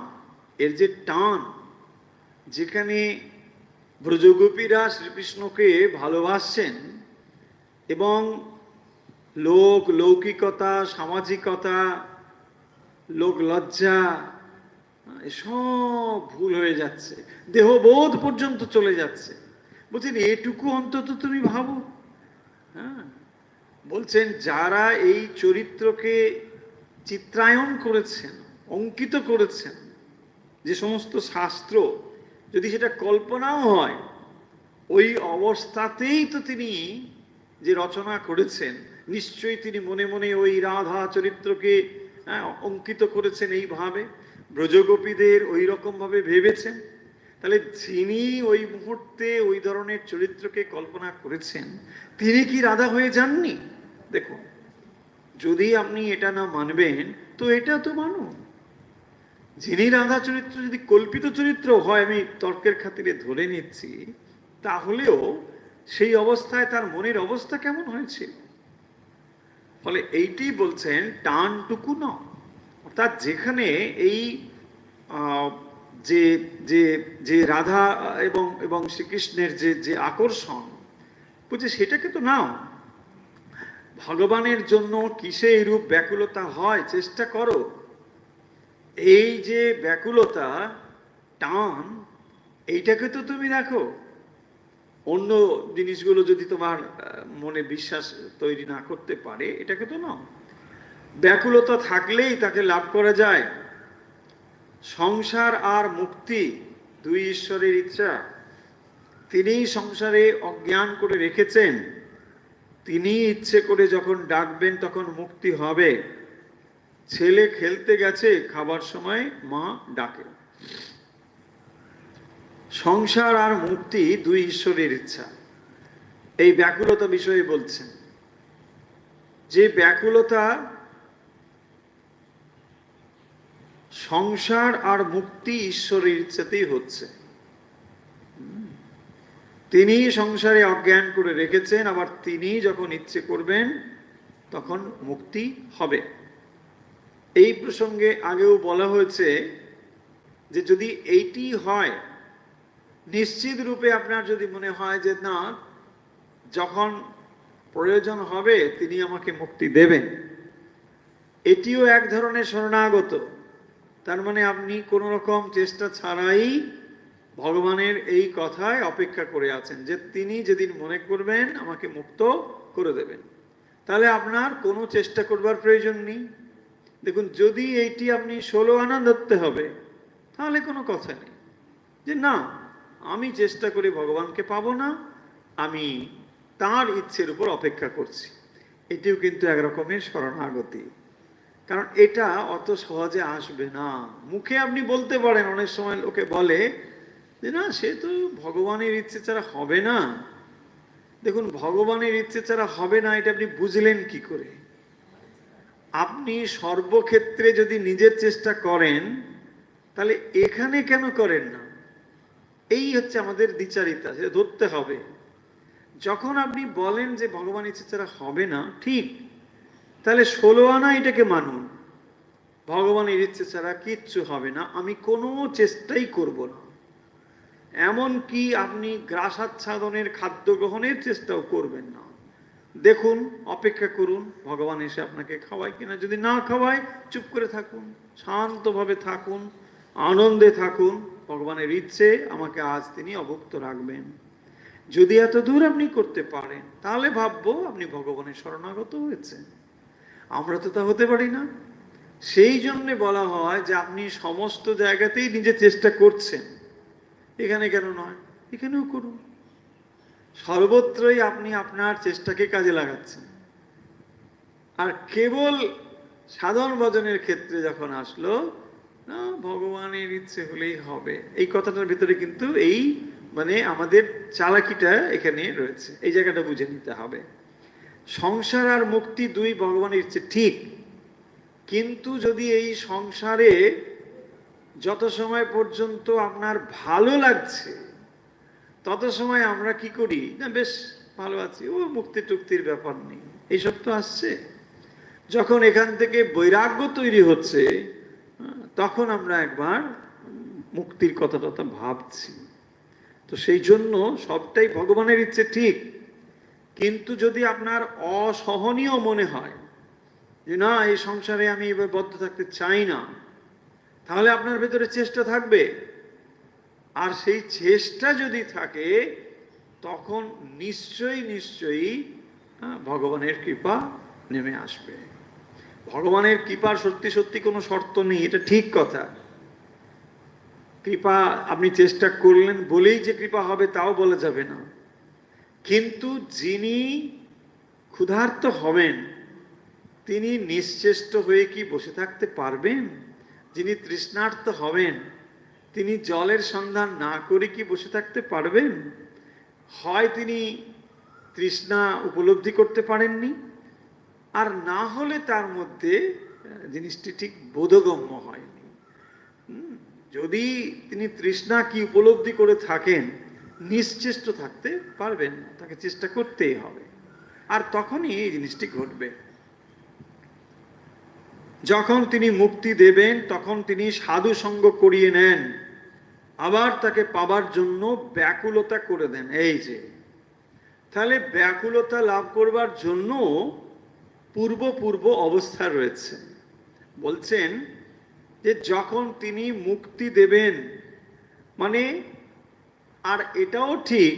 এর যে টান, যেখানে ব্রজগোপীরা শ্রীকৃষ্ণকে ভালোবাসছেন এবং লোক লৌকিকতা, সামাজিকতা, লোক লজ্জা এসব ভুল হয়ে যাচ্ছে, দেহবোধ পর্যন্ত চলে যাচ্ছে। বলছেন এটুকু অন্তত তুমি ভাবো। হ্যাঁ, বলছেন যারা এই চরিত্রকে চিত্রায়ন করেছেন, অঙ্কিত করেছেন, যে সমস্ত শাস্ত্র, যদি সেটা কল্পনাও হয়, ওই অবস্থাতেই তো তিনি যে রচনা করেছেন, নিশ্চয়ই তিনি মনে মনে ওই রাধা চরিত্রকে অঙ্কিত করেছেন এইভাবে, ব্রজগোপীদের ওই রকম ভাবে ভেবেছেন। তাহলে যিনি ওই মুহূর্তে ওই ধরনের চরিত্রকে কল্পনা করেছেন, তিনি কি রাধা হয়ে যাননি? দেখুন, যদি আপনি এটা না মানবেন তো এটা তো মানুন। যিনি রাধা চরিত্র যদি কল্পিত চরিত্র হয়, আমি তর্কের খাতিরে ধরে নিচ্ছি, তাহলেও সেই অবস্থায় তার মনের অবস্থা কেমন হয়েছিল? ফলে এইটি বলছেন টানটুকু না, অর্থাৎ যেখানে এই যে যে যে রাধা এবং এবং শ্রীকৃষ্ণের যে যে আকর্ষণ, বুঝে সেটাকে তো নাও। ভগবানের জন্য কিসে এরূপ ব্যাকুলতা হয় চেষ্টা করো। এই যে ব্যাকুলতা, টান, এইটাকে তো তুমি দেখো। অন্য জিনিসগুলো যদি তোমার মনে বিশ্বাস তৈরি না করতে পারে, এটাকে তো নাও। ব্যাকুলতা থাকলেই তাকে লাভ করা যায়। সংসার আর মুক্তি দুই ঈশ্বরের ইচ্ছা। তিনি সংসারে অজ্ঞান করে রেখেছেন, তিনি ইচ্ছে করে যখন ডাকবেন তখন মুক্তি হবে। ছেলে খেলতে গেছে, খাবার সময় মা ডাকে। সংসার আর মুক্তি দুই ঈশ্বরের ইচ্ছা। এই ব্যাকুলতা বিষয়ে বলছেন, যে ব্যাকুলতা সংসার আর মুক্তি ঈশ্বরের ইচ্ছাতেই হচ্ছে। তিনি সংসারে অজ্ঞান করে রেখেছেন, আবার তিনি যখন ইচ্ছে করবেন তখন মুক্তি হবে। এই প্রসঙ্গে আগেও বলা হয়েছে যে যদি এইটি হয়, নিশ্চিত রূপে আপনার যদি মনে হয় যে না, যখন প্রয়োজন হবে তিনি আমাকে মুক্তি দেবেন, এটিও এক ধরনের শরণাগত। তার মানে আপনি কোনো রকম চেষ্টা ছাড়াই ভগবানের এই কথায় অপেক্ষা করে আছেন যে তিনি যেদিন মনে করবেন আমাকে মুক্ত করে দেবেন, তাহলে আপনার কোনো চেষ্টা করবার প্রয়োজন নেই। দেখুন, যদি এইটি আপনি 16 আনা ধরতে হবে, তাহলে কোনো কথা নেই। যে না, আমি চেষ্টা করে ভগবানকে পাবো না, আমি তার ইচ্ছের উপর অপেক্ষা করছি। এটিও কিন্তু একরকমের শরণাগতি, কারণ এটা অত সহজে আসবে না। মুখে আপনি বলতে পারেন, অনেক সময় লোকে বলে যে না, সে তো ভগবানের ইচ্ছে ছাড়া হবে না। দেখুন, ভগবানের ইচ্ছে ছাড়া হবে না এটা আপনি বুঝলেন কি করে? আপনি সর্বক্ষেত্রে যদি নিজের চেষ্টা করেন, তাহলে এখানে কেন করেন না? এই হচ্ছে আমাদের দ্বিচারিতা, সেটা ধরতে হবে। যখন আপনি বলেন যে ভগবান ইচ্ছে ছাড়া হবে না, ঠিক, তাহলে 16 আনা এটাকে মানুন, ভগবানের ইচ্ছে ছাড়া কিচ্ছু হবে না, আমি কোনো চেষ্টাই করব না। এমন কি আপনি গ্রাসাচ্ছাদনের, খাদ্য গ্রহণের চেষ্টাও করবেন না। দেখুন, অপেক্ষা করুন ভগবান এসে আপনাকে খাওয়ায় কিনা। যদি না খাওয়ায়, চুপ করে থাকুন, শান্তভাবে থাকুন, আনন্দে থাকুন, ভগবানের ইচ্ছে আমাকে আজ তিনি অভুক্ত রাখবেন। যদি এত দূর আপনি করতে পারেন, তাহলে ভাববো আপনি ভগবানের শরণাগত হয়েছেন। আমরা তো তা হতে পারি না। সেই জন্যে বলা হয় যে আপনি সমস্ত জায়গাতেই নিজে চেষ্টা করছেন, এখানে কেন নয়, এখানেও করুন। সর্বত্রই আপনি আপনার চেষ্টাকে কাজে লাগাচ্ছেন। আর কেবল সাধন ভজনের ক্ষেত্রে যখন আসলো, না ভগবানের ইচ্ছে হলেই হবে, এই কথাটার ভিতরে কিন্তু এই মানে আমাদের চালাকিটা এখানে রয়েছে। এই জায়গাটা বুঝে নিতে হবে। সংসার আর মুক্তি দুই ভগবানের ইচ্ছে, ঠিক, কিন্তু যদি এই সংসারে যত সময় পর্যন্ত আপনার ভালো লাগছে, তত সময় আমরা কি করি, না বেশ ভালো আছি, ও মুক্তি টুক্তির ব্যাপার নেই, এইসব তো আসছে। যখন এখান থেকে বৈরাগ্য তৈরি হচ্ছে, তখন আমরা একবার মুক্তির কথাটা ভাবছি। তো সেই জন্য সবটাই ভগবানের ইচ্ছে, ঠিক, কিন্তু যদি আপনার অসহনীয় মনে হয় যে না, এই সংসারে আমি এবার বদ্ধ থাকতে চাই না, তাহলে আপনার ভেতরে চেষ্টা থাকবে। আর সেই চেষ্টা যদি থাকে, তখন নিশ্চয়ই নিশ্চয়ই ভগবানের কৃপা নেমে আসবে। ভগবানের কৃপার সত্যি সত্যি কোনো শর্ত নেই, এটা ঠিক কথা। কৃপা আপনি চেষ্টা করলেন বলেই যে কৃপা হবে তাও বলা যাবে না। কিন্তু যিনি ক্ষুধার্ত হবেন, তিনি নিশ্চেষ্ট হয়ে কি বসে থাকতে পারবেন? যিনি তৃষ্ণার্ত হবেন, তিনি জলের সন্ধান না করে কি বসে থাকতে পারবেন? হয় তিনি তৃষ্ণা উপলব্ধি করতে পারেননি, আর না হলে তার মধ্যে জিনিসটি ঠিক বোধগম্য হয়নি। যদি তিনি তৃষ্ণা কি উপলব্ধি করে থাকেন, নিশ্চেষ্ট থাকতে পারবেন না, তাকে চেষ্টা করতেই হবে। আর তখনই এই জিনিসটি ঘটবে। যখন তিনি মুক্তি দেবেন, তখন তিনি সাধু সঙ্গ করিয়ে নেন, আবার তাকে পাবার জন্য ব্যাকুলতা করে দেন। এই যে, তাহলে ব্যাকুলতা লাভ করবার জন্য পূর্ব পূর্ব অবস্থা রয়েছে। বলছেন যে যখন তিনি মুক্তি দেবেন, মানে, আর এটাও ঠিক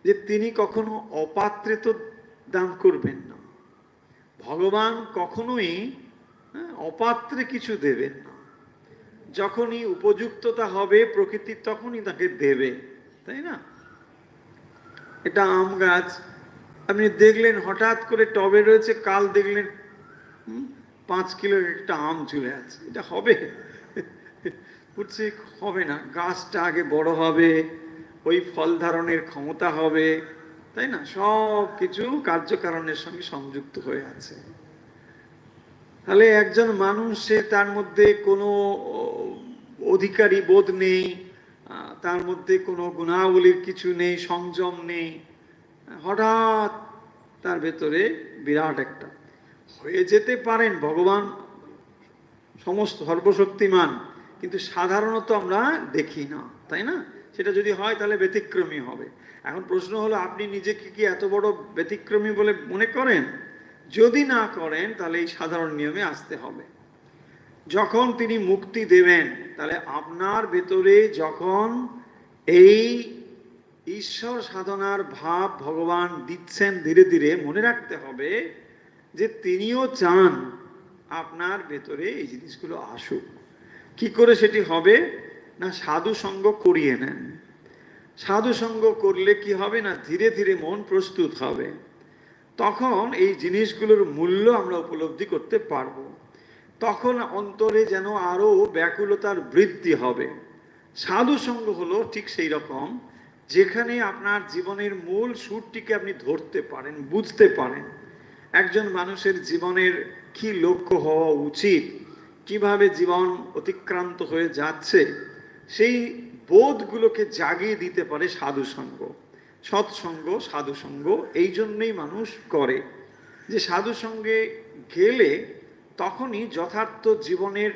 যে তিনি কখনো অপাত্রে তো দান করবেন না। ভগবান কখনোই অপাত্রে কিছু দেবেন না। যখনই উপযুক্ততা হবে প্রকৃতির, তখনই তাকে দেবে, তাই না? এটা আম গাছ, আপনি দেখলেন হঠাৎ করে টবে রয়েছে, কাল দেখলেন 5 কিলো একটা আম চলে আছে, এটা হবে? বুঝছে হবে না। গাছটা আগে বড় হবে, ওই ফল ধারণের ক্ষমতা হবে, তাই না? সব কিছু কার্যকারণের সঙ্গে সংযুক্ত হয়ে আছে। তাহলে একজন মানুষ, সে তার মধ্যে কোনো অধিকারী বোধ নেই, তার মধ্যে কোনো গুণাবলীর কিছু নেই, সংযম নেই, হঠাৎ তার ভেতরে বিরাট একটা হয়ে যেতে পারেন। ভগবান সমস্ত সর্বশক্তিমান, কিন্তু সাধারণত আমরা দেখি না, তাই না? সেটা যদি হয় তাহলে ব্যতিক্রমী হবে। এখন প্রশ্ন হলো, আপনি নিজেকে কি এত বড় ব্যতিক্রমী বলে মনে করেন? যদি না করেন, তাহলে এই সাধারণ নিয়মে আসতে হবে। যখন তিনি মুক্তি দেবেন, তাহলে আপনার ভেতরে যখন এই ঈশ্বর সাধনার ভাব ভগবান দিচ্ছেন ধীরে ধীরে, মনে রাখতে হবে যে তিনিও চান আপনার ভেতরে এই জিনিসগুলো আসুক। কি করে সেটি হবে? না সাধু সঙ্গ করিয়ে নেন। সাধু সঙ্গ করলে কি হবে না, ধীরে ধীরে মন প্রস্তুত হবে, তখন এই জিনিসগুলোর মূল্য আমরা উপলব্ধি করতে পারবো। তখন অন্তরে যেন আরো ব্যাকুলতার বৃদ্ধি হবে। সাধু সঙ্গ হলো ঠিক সেই রকম, যেখানে আপনার জীবনের মূল সুরটিকে আপনি ধরতে পারেন, বুঝতে পারেন একজন মানুষের জীবনের কি লক্ষ্য হওয়া উচিত, কিভাবে জীবন অতিক্রান্ত হয়ে যাচ্ছে, সেই বোধগুলোকে জাগিয়ে দিতে পারে সাধু সঙ্গ, সৎসঙ্গ, সাধু সঙ্গ। এই জন্যই মানুষ করে যে সাধু সঙ্গে গেলে তখনই যথার্থ জীবনের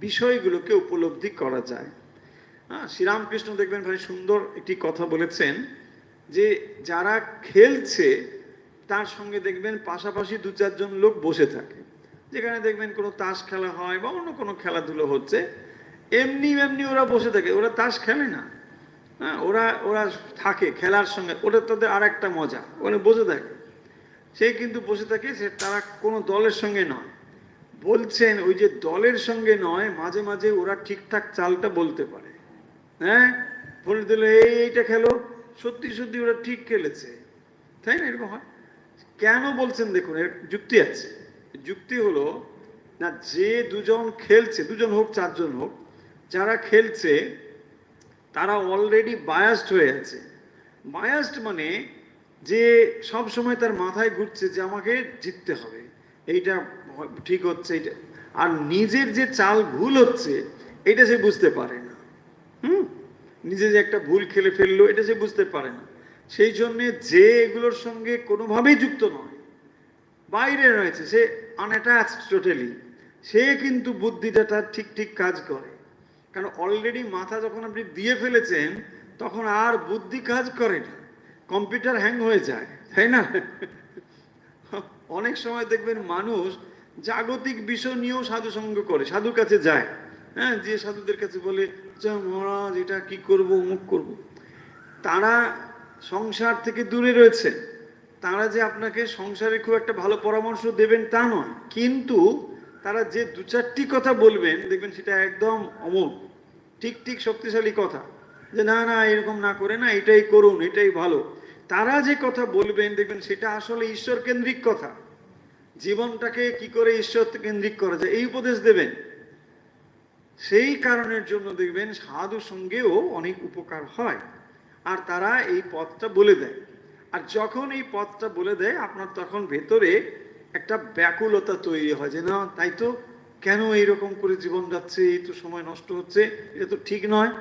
বিষয়গুলোকে উপলব্ধি করা যায়। হ্যাঁ, শ্রীরামকৃষ্ণ দেখবেন ভাই সুন্দর একটি কথা বলেছেন যে যারা খেলছে তার সঙ্গে দেখবেন পাশাপাশি দু চারজন লোক বসে থাকে। যেখানে দেখবেন কোনো তাস খেলা হয় বা অন্য কোনো খেলাধুলো হচ্ছে, এমনি এমনি ওরা বসে থাকে, ওরা তাস খেলে না। হ্যাঁ, ওরা ওরা থাকে খেলার সঙ্গে, ওটা তাদের আর একটা মজা, ওখানে বসে থাকে। সে কিন্তু বসে থাকে, সে তারা কোনো দলের সঙ্গে নয়। বলছেন ওই যে দলের সঙ্গে নয়, মাঝে মাঝে ওরা ঠিকঠাক চালটা বলতে পারে। হ্যাঁ, বলে দিল এইটা খেলো, সত্যি সত্যি ওরা ঠিক খেলেছে, তাই না? এরকম হয় কেন বলছেন দেখুন, এর যুক্তি আছে। যুক্তি হলো না, যে দুজন খেলছে, দুজন হোক চারজন হোক, যারা খেলছে তারা অলরেডি বায়াসড হয়ে আছে। বায়াসড মানে যে সব সময় তার মাথায় ঘুরছে যে আমাকে জিততে হবে, এইটা ঠিক হচ্ছে, এইটা, আর নিজের যে চাল ভুল হচ্ছে এটা সে বুঝতে পারে না। নিজে যে একটা ভুল খেলে ফেললো এটা সে বুঝতে পারে না। সেই জন্যে যে এগুলোর সঙ্গে কোনোভাবেই যুক্ত নয়, বাইরে রয়েছে, সে আনঅ্যাটাচড টোটালি, সে কিন্তু বুদ্ধিটা তার ঠিক ঠিক কাজ করে। কারণ অলরেডি মাথা যখন আপনি দিয়ে ফেলেছেন তখন আর বুদ্ধি কাজ করে না, কম্পিউটার হ্যাং হয়ে যায়, তাই না? অনেক সময় দেখবেন মানুষ জাগতিক বিষয় নিয়েও সাধু সঙ্গ করে, সাধুর কাছে যায়। হ্যাঁ, যে সাধুদের কাছে বলে মহারাজ এটা কি করব, অমুক করব। তারা সংসার থেকে দূরে রয়েছে, তারা যে আপনাকে সংসারে খুব একটা ভালো পরামর্শ দেবেন তা নয়, কিন্তু তারা যে দু চারটি কথা বলবেন দেখবেন সেটা একদম অমোঘ, ঠিক ঠিক শক্তিশালী কথা, যে না না এরকম না করে না এটাই করুন, এটাই ভালো। তারা যে কথা বলবেন দেখবেন সেটা আসলে ঈশ্বর কেন্দ্রিক কথা, জীবনটাকে কি করে ঈশ্বর কেন্দ্রিক করা যায় এই উপদেশ দেবেন। সেই কারণের জন্য দেখবেন সাধু সঙ্গেও অনেক উপকার হয়, আর তারা এই পথটা বলে দেয়। আর যখন এই পথটা বলে দেয় আপনার তখন ভেতরে একটা ব্যাকুলতা তৈরি হয় যে না তাই তো, কেন এইরকম করে জীবন যাচ্ছে, এই তো সময় নষ্ট হচ্ছে, এটা তো ঠিক নয়।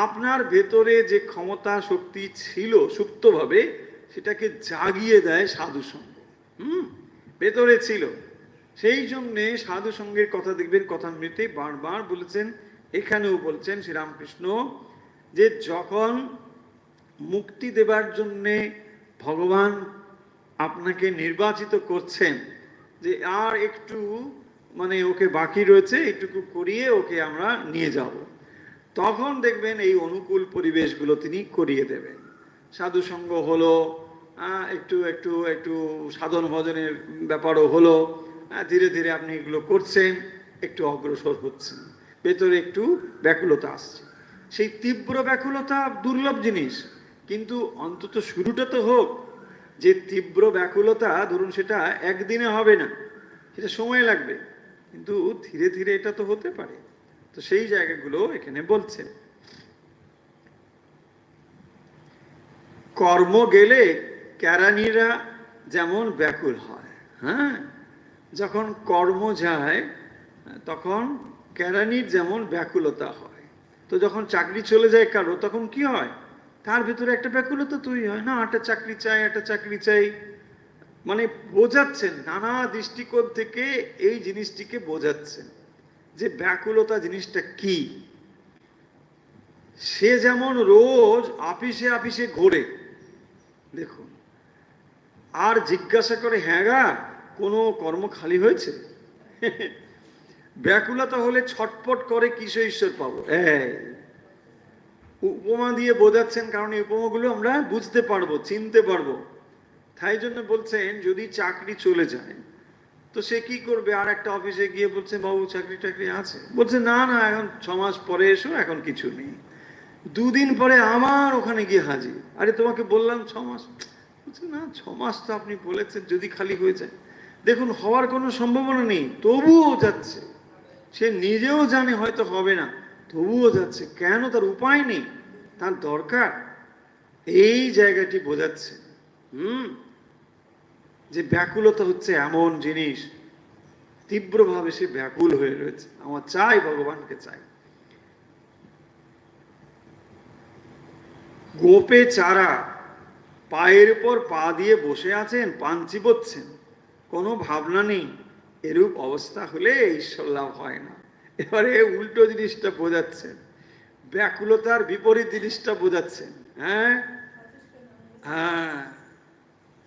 আপনার ভেতরে যে ক্ষমতা শক্তি ছিল সুপ্তভাবে সেটাকে জাগিয়ে দেয় সাধু সঙ্গ। ভেতরে ছিল, সেই জন্যে সাধু সঙ্গের কথা দেখবেন কথামৃতে বারবার বলেছেন, এখানেও বলছেন শ্রীরামকৃষ্ণ যে যখন মুক্তি দেবার জন্যে ভগবান আপনাকে নির্বাচিত করছেন, যে আর একটু মানে ওকে বাকি রয়েছে, এইটুকু করিয়ে ওকে আমরা নিয়ে যাব, তখন দেখবেন এই অনুকূল পরিবেশগুলো তিনি করিয়ে দেবেন। সাধু সঙ্গ হলো, একটু একটু একটু সাধন ভজনের ব্যাপারও হলো, ধীরে ধীরে আপনি এগুলো করছেন, একটু অগ্রসর হচ্ছেন, ভেতরে একটু ব্যাকুলতা আসছে। সেই তীব্র ব্যাকুলতা দুর্লভ জিনিস, কিন্তু অন্তত শুরুটা তো হোক। যে তীব্র ব্যাকুলতা ধরুন সেটা একদিনে হবে না, সেটা সময় লাগবে, কিন্তু ধীরে ধীরে এটা তো হতে পারে। তো সেই জায়গাগুলো এখানে বলছেন। কর্ম গেলে কেরানিরা যেমন ব্যাকুল হয়, হ্যাঁ, যখন কর্ম যায় তখন কেরানির যেমন ব্যাকুলতা হয়। তো যখন চাকরি চলে যায় কারো তখন কি হয়, তার ভিতরে একটা ব্যাকুলতা তৈরি হয়, না একটা চাকরি চাই, একটা চাকরি চাই, মানে বোঝাচ্ছেন নানা দৃষ্টিকোণ থেকে এই জিনিসটিকে বোঝাচ্ছেন যে ব্যাকুলতা জিনিসটা কি। সে যেমন রোজ আপিসে আপিসে ঘোরে দেখুন, আর জিজ্ঞাসা করে হ্যাঁ গা কোনো কর্ম খালি হয়েছে? ব্যাকুলতা হলে ছটপট করে কিসে ঈশ্বর পাবো। উপমা দিয়ে বোঝাচ্ছেন, কারণ এই উপমাগুলো আমরা বুঝতে পারবো, চিনতে পারবো। তাই জন্য বলছেন যদি চাকরি চলে যায় তো সে কি করবে? আর একটা অফিসে গিয়ে বলছে, বাবু চাকরি টাকরি আছে? বলছে না না, এখন 6 মাস পরে এসো, এখন কিছু নেই। 2 দিন পরে আমার ওখানে গিয়ে হাজির, আরে তোমাকে বললাম 6 মাস। বলছে না, 6 মাস তো আপনি বলেছেন, যদি খালি হয়ে যায়। দেখুন, হওয়ার কোনো সম্ভাবনা নেই, তবুও যাচ্ছে। সে নিজেও জানে হয়তো হবে না, তবুও যাচ্ছে কেন? তার উপায় নেই, তার দরকার। এই জায়গাটি বোঝাচ্ছে যে ব্যাকুলতা হচ্ছে এমন জিনিস, তীব্রভাবে সে ব্যাকুল হয়ে রয়েছে। আমার চাই, ভগবানকে চাই। গোপে চারা, পায়ের উপর পা দিয়ে বসে আছেন, পান চিবোচ্ছেন, কোনো ভাবনা নেই। এরূপ অবস্থা হলে ঈশ্বর লাভ হয় না। এবারে উল্টো জিনিসটা বোঝাচ্ছেন, ব্যাকুলতার বিপরীত জিনিসটা বোঝাচ্ছেন। হ্যাঁ হ্যাঁ,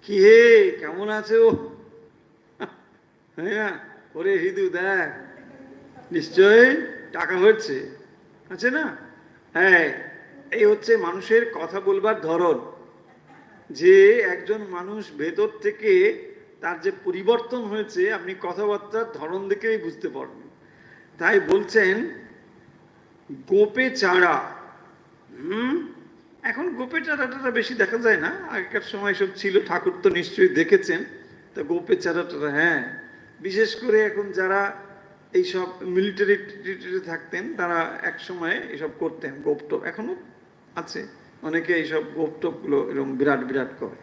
কি হে, কেমন আছো? হ্যাঁ, ওরে হিদু দেখ, নিশ্চয়ই টাকা হচ্ছে, আছে না? হ্যাঁ, এই হচ্ছে মানুষের কথা বলবার ধরন, যে একজন মানুষ ভেতর থেকে তার যে পরিবর্তন হয়েছে, আপনি কথাবার্তার ধরন দেখেই বুঝতে পারবেন। তাই বলছেন গোপে চারা। এখন গোপে চারাটা বেশি দেখা যায় না, আগেকার সময় সব ছিল, ঠাকুর তো নিশ্চয়ই দেখেছেন। তা গোপে চারাটা, হ্যাঁ, বিশেষ করে এখন যারা এইসব মিলিটারি থাকতেন, তারা এক সময় এসব করতেন, গোপটোপ এখনো আছে, অনেকে এইসব গোপটোপগুলো এরকম বিরাট বিরাট করে।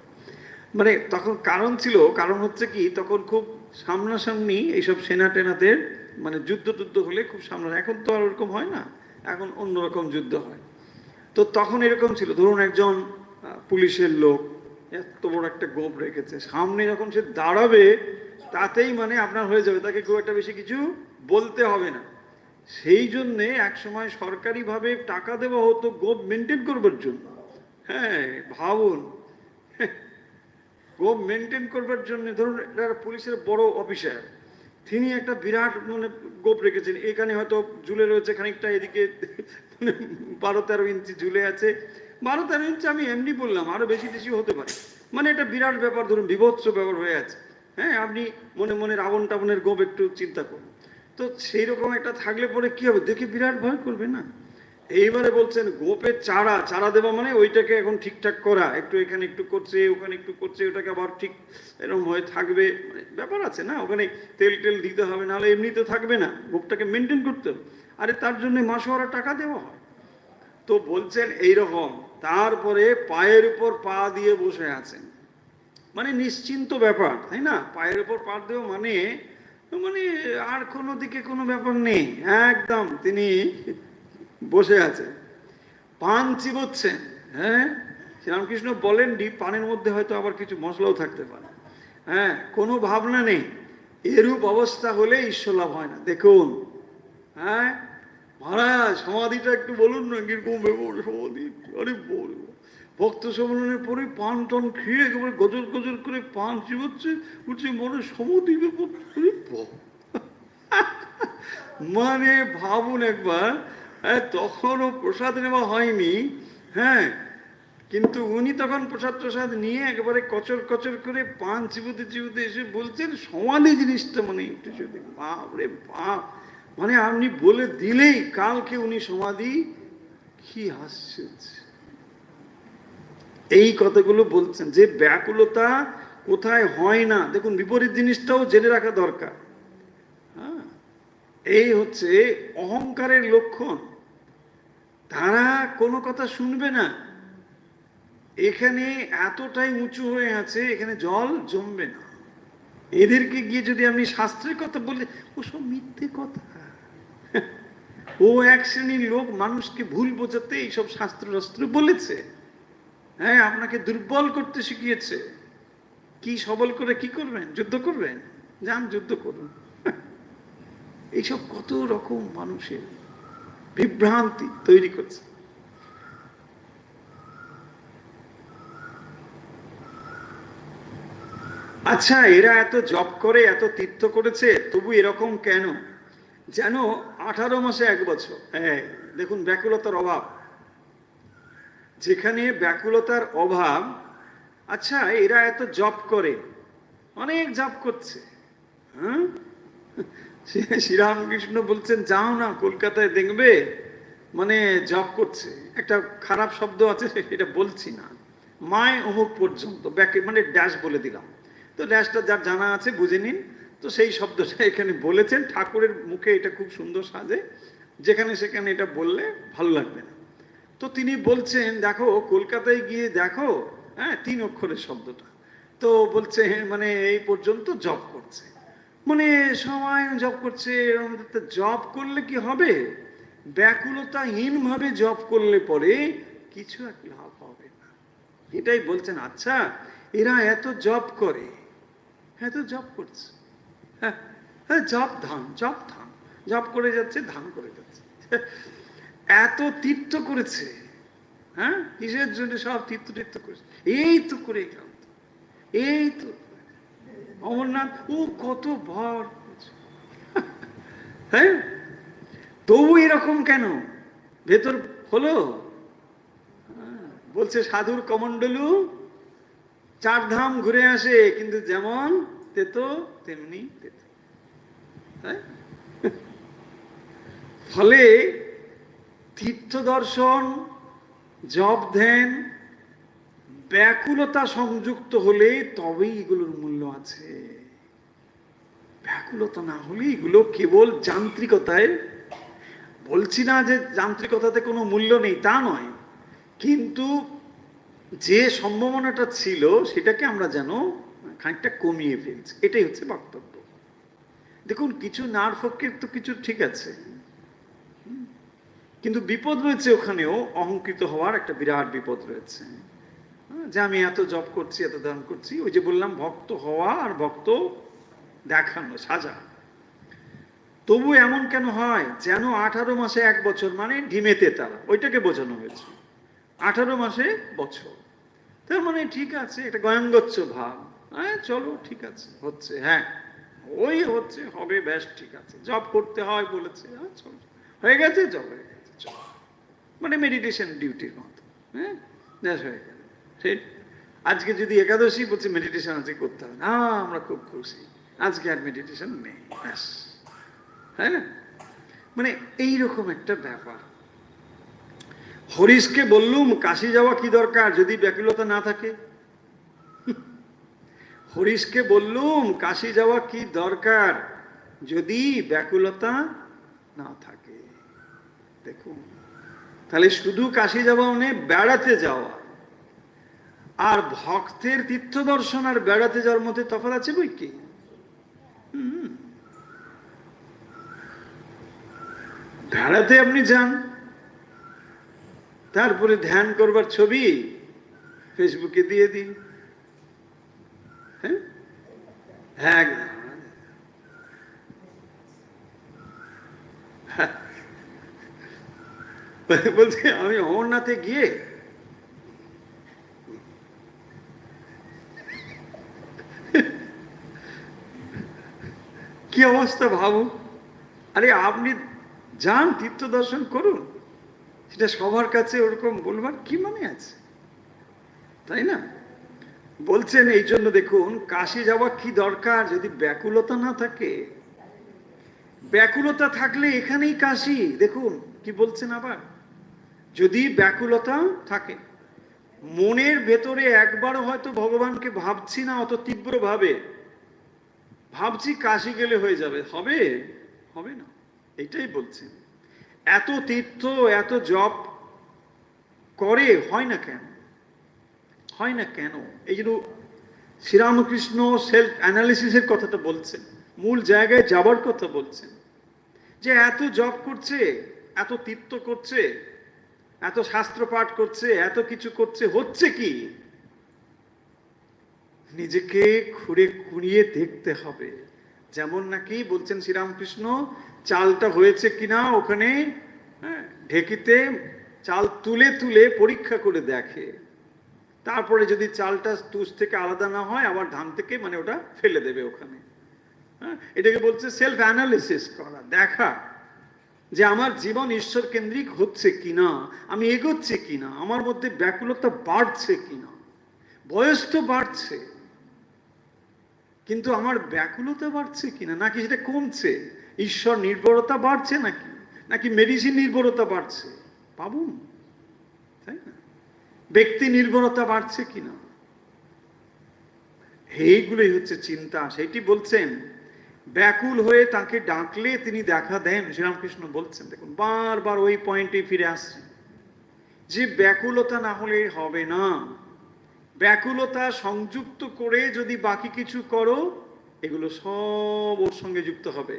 মানে তখন কারণ ছিল, কারণ হচ্ছে কি, তখন খুব সামনাসামনি এইসব সেনা টেনাদের, মানে যুদ্ধ টুদ্ধ হলে খুব সামনে, এখন তো আর ওরকম হয় না, এখন অন্যরকম যুদ্ধ হয়। তো তখন এরকম ছিল, ধরুন একজন পুলিশের লোক এত বড় একটা গোপ রেখেছে, সামনে যখন সে দাঁড়াবে তাতেই মানে আপনার হয়ে যাবে, তাকে খুব একটা বেশি কিছু বলতে হবে না। সেই জন্যে এক সময় সরকারিভাবে টাকা দেওয়া হতো গোপ মেনটেন করবার জন্য। হ্যাঁ, ভাবুন, গোপ মেনটেন করবার জন্য। ধরুন একটা পুলিশের বড় অফিসার, তিনি একটা বিরাট মানে গোপ রেখেছেন, এখানে হয়তো ঝুলে রয়েছে খানিকটা, এদিকে 12-13 ইঞ্চি ঝুলে আছে। 12-13 ইঞ্চি আমি এমনি বললাম, আরো বেশি বেশি হতে পারে। মানে এটা বিরাট ব্যাপার, ধরুন বিভৎস ব্যাপার হয়ে আছে। হ্যাঁ, আপনি মনে মনে রাবণ টাবণের গোপ একটু চিন্তা করুন। তো সেই রকম একটা থাকলে পরে কি হবে, দেখে বিরাট ভয় করবে না? এইবারে বলছেন গোপের চারা, চারা দেওয়া মানে ওইটাকে এখন ঠিকঠাক করা, একটু এখানে একটু করছে, ওখানে একটু করছে, ওটাকে আবার ঠিক এরকম হয়ে থাকবে, ব্যাপার আছে না? ওখানে তেল টেল দিতে হবে, নাহলে এমনিতে থাকবে না, গোপটাকে মেনটেন করতে হবে। আরে তার জন্য মাসোয়ারা টাকা দেওয়া হয়। তো বলছেন এইরকম, তারপরে পায়ের উপর পা দিয়ে বসে আছেন, মানে নিশ্চিন্ত ব্যাপার, তাই না? পায়ের উপর পা দেওয়া মানে মানে আর কোনো দিকে কোনো ব্যাপার নেই, একদম তিনি বসে আছে, পান চিবোচ্ছেন। হ্যাঁ, শ্রীরামকৃষ্ণ বলেননি, পানের মধ্যে হয়তো আবার কিছু মশলাও থাকতে পারে। হ্যাঁ, কোনো ভাবনা নেই। এরূপ অবস্থা হলে ঈশ্বর লাভ হয় না। দেখুন, হ্যাঁ মহারাজ, সমাধিটা একটু বলুন না, কিরকম ব্যাপার সমাধি? আরে বলবো, ভক্ত সম্মেলনের পরে পান টান খেয়ে একেবারে গজর গজর করে পান চিবোচ্ছে, উঠছে মনে সমাধি ব্যাপার। মানে ভাবুন একবার, হ্যাঁ, তখনও প্রসাদ নেওয়া হয়নি। হ্যাঁ, কিন্তু উনি তখন প্রসাদ প্রসাদ নিয়ে একেবারে কচর কচর করে পান চিবুতে চিবুতে এসে বলছেন সমাধি জিনিসটা মানে একটু যদি, বাপ রে বাপ, মানে আপনি বলে দিলেই কালকে উনি সমাধি, কি আশ্চর্য! এই কথাগুলো বলছেন যে ব্যাকুলতা কোথায় হয় না। দেখুন, বিপরীত জিনিসটাও জেনে রাখা দরকার। হ্যাঁ, এই হচ্ছে অহংকারের লক্ষণ। তারা কোনো কথা শুনবে না, এখানে এতটাই উঁচু হয়ে আছে, এখানে জল জমবে না। এদেরকে গিয়ে যদি আপনি শাস্ত্রের কথা বললে, ও সব মিথ্যে কথা। ও এক শ্রেণীর লোক মানুষকে ভুল বোঝাতে এইসব শাস্ত্র শাস্ত্র বলেছে। হ্যাঁ, আপনাকে দুর্বল করতে শিখিয়েছে। কি সবল করে কি করবেন? যুদ্ধ করবেন? যান যুদ্ধ করুন। এইসব কত রকম মানুষের বিভ্রান্তি তৈরি করছে। আচ্ছা, এরা এত জপ করে, এত তীর্থ করেছে, তবু এরকম কেন? যেন 18 মাসে 1 বছর। হ্যাঁ, দেখুন ব্যাকুলতার অভাব, যেখানে ব্যাকুলতার অভাব। আচ্ছা, এরা এত জপ করে, অনেক জপ করছে, হ্যাঁ, শ্রীরামকৃষ্ণ বলছেন যাও না কলকাতায় দেখবে মানে জব করছে, একটা খারাপ শব্দ আছে সেটা বলছি না, মায় অমুক পর্যন্ত ব্যাকে মানে ড্যাশ বলে দিলাম, তো ড্যাশটা যার জানা আছে বুঝে নিন। তো সেই শব্দটা এখানে বলেছেন, ঠাকুরের মুখে এটা খুব সুন্দর সাজে, যেখানে সেখানে এটা বললে ভালো লাগবে না। তো তিনি বলছেন দেখো কলকাতায় গিয়ে দেখো, হ্যাঁ 3 অক্ষরের শব্দটা, তো বলছে মানে এই পর্যন্ত জব করছে, মানে সময় জব করছে। জব করলে কি হবে, ব্যাকুলতাহীন ভাবে জব করলে পরে কিছু এক লাভ হবে না, এটাই বলছেন। আচ্ছা এরা এত জব করে, এত জব করছে, হ্যাঁ হ্যাঁ জব ধান জব ধান, জব করে যাচ্ছে ধান করে যাচ্ছে, এত তীর্থ করেছে, হ্যাঁ কিসের জন্য সব তীর্থ করেছে, এই তো করে গেলাম, এই তো অমরনাথ ও কত ভর, হ্যাঁ তবু এরকম কেন, ভেতর হলো? বলছে সাধুর কমণ্ডলু 4 ধাম ঘুরে আসে, কিন্তু যেমন তেতো তেমনি তেতো, হ্যাঁ? ফলে তীর্থ দর্শন, জপ ধ্যান, ব্যাকুলতা সংযুক্ত হলে তবেই এগুলোর মূল্য আছে। ব্যাকুলতা না হলে এগুলো কেবল যান্ত্রিকতায়, বলছি না যে যান্ত্রিকতাতে কোনো মূল্য নেই তা নয়, কিন্তু যে সম্ভাবনাটা ছিল সেটাকে আমরা যেন খানিকটা কমিয়ে ফেলছি, এটাই হচ্ছে বক্তব্য। দেখুন কিছু নারফকের তো কিছু ঠিক আছে, কিন্তু বিপদ রয়েছে ওখানেও, অহংকৃত হওয়ার একটা বিরাট বিপদ রয়েছে, যে আমি এত জপ করছি এত দান করছি, ওই যে বললাম ভক্ত হওয়া আর ভক্ত দেখানো সাজা। তবু এমন কেন হয় যেন 18 মাসে 1 বছর, মানে ঢিমেতে তারা, ওইটাকে বোঝানো হয়েছে 18 মাসে বছর, তার মানে ঠিক আছে একটা গয়ঙ্গচ্ছ ভাব, হ্যাঁ চলো ঠিক আছে হচ্ছে, হ্যাঁ ওই হচ্ছে হবে বেশ ঠিক আছে, জব করতে হয় বলেছে, হ্যাঁ চলো হয়ে গেছে, জব হয়ে গেছে চলো, মানে মেডিটেশন ডিউটির মতো, হ্যাঁ বেশ হয়ে গেল। ঠিক আজকে যদি একাদশী বলছে মেডিটেশন আজকে করতে হবে না, আমরা খুব খুশি আজকে আর মেডিটেশন নেই, ব্যাস, হ্যাঁ না, মানে এইরকম একটা ব্যাপার। হরিশকে বললুম কাশি যাওয়া কি দরকার যদি ব্যাকুলতা না থাকে, হরিশকে বললুম কাশি যাওয়া কি দরকার যদি ব্যাকুলতা না থাকে। দেখুন তাহলে শুধু কাশি যাওয়া মানে বেড়াতে যাওয়া, আর ভক্তের তীর্থ দর্শন আর বেড়াতে যাওয়ার মধ্যে তফাৎ আছে বই কি? বেড়াতে আপনি যান, তারপরে ধ্যান করবার ছবি ফেসবুকে দিয়ে দিন, হ্যাঁ হ্যাঁ বলছে আমি অমরনাথে গিয়ে কি অবস্থা ভাবুন। আরে আপনি যান তীর্থ দর্শন করুন, সেটা সবার কাছে ওরকম বলবার কি মানে আছে, তাই না? বলছেন এই জন্য দেখুন কাশি যাওয়া কি দরকার যদি ব্যাকুলতা না থাকে, ব্যাকুলতা থাকলে এখানেই কাশি। দেখুন কি বলছেন আবার, যদি ব্যাকুলতা থাকে, মনের ভেতরে একবারও হয়তো ভগবানকে ভাবছি না অত তীব্র ভাবে, ভাবছি কাশি গেলে হয়ে যাবে, হবে হবে না, এটাই বলছেন। এত তীর্থ এত জপ করে হয় না কেন, হয় না কেন? এই জন্য শ্রীরামকৃষ্ণ সেলফ অ্যানালিসিসের কথাটা বলছেন, মূল জায়গায় যাবার কথা বলছেন, যে এত জপ করছে, এত তীর্থ করছে, এত শাস্ত্র পাঠ করছে, এত কিছু করছে, হচ্ছে কি? নিজেকে খুঁড়ে খুঁড়িয়ে দেখতে হবে। যেমন নাকি বলছেন শ্রীরামকৃষ্ণ, চালটা হয়েছে কিনা ওখানে ঢেকিতে চাল তুলে তুলে পরীক্ষা করে দেখে, তারপরে যদি চালটা তুষ থেকে আলাদা না হয় আবার ধান থেকে মানে ওটা ফেলে দেবে ওখানে। এটাকে বলছে সেলফ অ্যানালিসিস করা, দেখা যে আমার জীবন ঈশ্বর কেন্দ্রিক হচ্ছে কিনা, আমি এগোচ্ছি কিনা, আমার মধ্যে ব্যাকুলতা বাড়ছে কিনা। বয়স তো বাড়ছে, কিন্তু আমার ব্যাকুলতা বাড়ছে কিনা, নাকি সেটা কমছে? ঈশ্বর নির্ভরতা বাড়ছে নাকি, নাকি মেডিসিন নির্ভরতা বাড়ছে? পাবুন, তাই না? ব্যক্তি নির্ভরতা বাড়ছে কিনা, এইগুলোই হচ্ছে চিন্তা। সেইটি বলছেন, ব্যাকুল হয়ে তাকে ডাকলে তিনি দেখা দেন। শ্রীরামকৃষ্ণ বলছেন, দেখুন বারবার ওই পয়েন্টে ফিরে আসছেন যে ব্যাকুলতা না হলে হবে না। ব্যাকুলতা সংযুক্ত করে যদি বাকি কিছু করো, এগুলো সব ওর সঙ্গে যুক্ত হবে।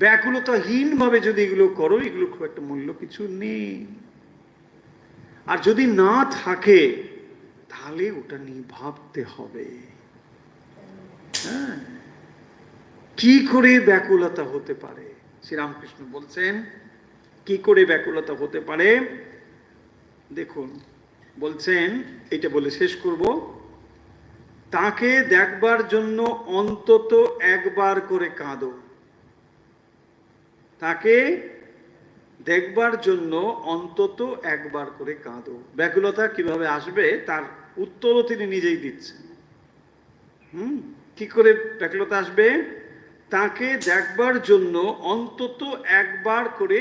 ব্যাকুলতাহীন ভাবে যদি এগুলো করো, এগুলো খুব একটা মূল্য কিছু নেই। আর যদি না থাকে, তাহলে ওটা নিয়ে ভাবতে হবে। হ্যাঁ, কি করে ব্যাকুলতা হতে পারে? শ্রীরামকৃষ্ণ বলছেন কি করে ব্যাকুলতা হতে পারে। দেখুন, বলছেন, এটা বলে শেষ করব, তাকে দেখবার জন্য অন্তত একবার করে কাঁদো। তাকে দেখবার জন্য অন্তত একবার করে কাঁদো। ব্যাকুলতা কিভাবে আসবে তার উত্তরও তিনি নিজেই দিচ্ছেন। কি করে ব্যাকুলতা আসবে? তাকে দেখবার জন্য অন্তত একবার করে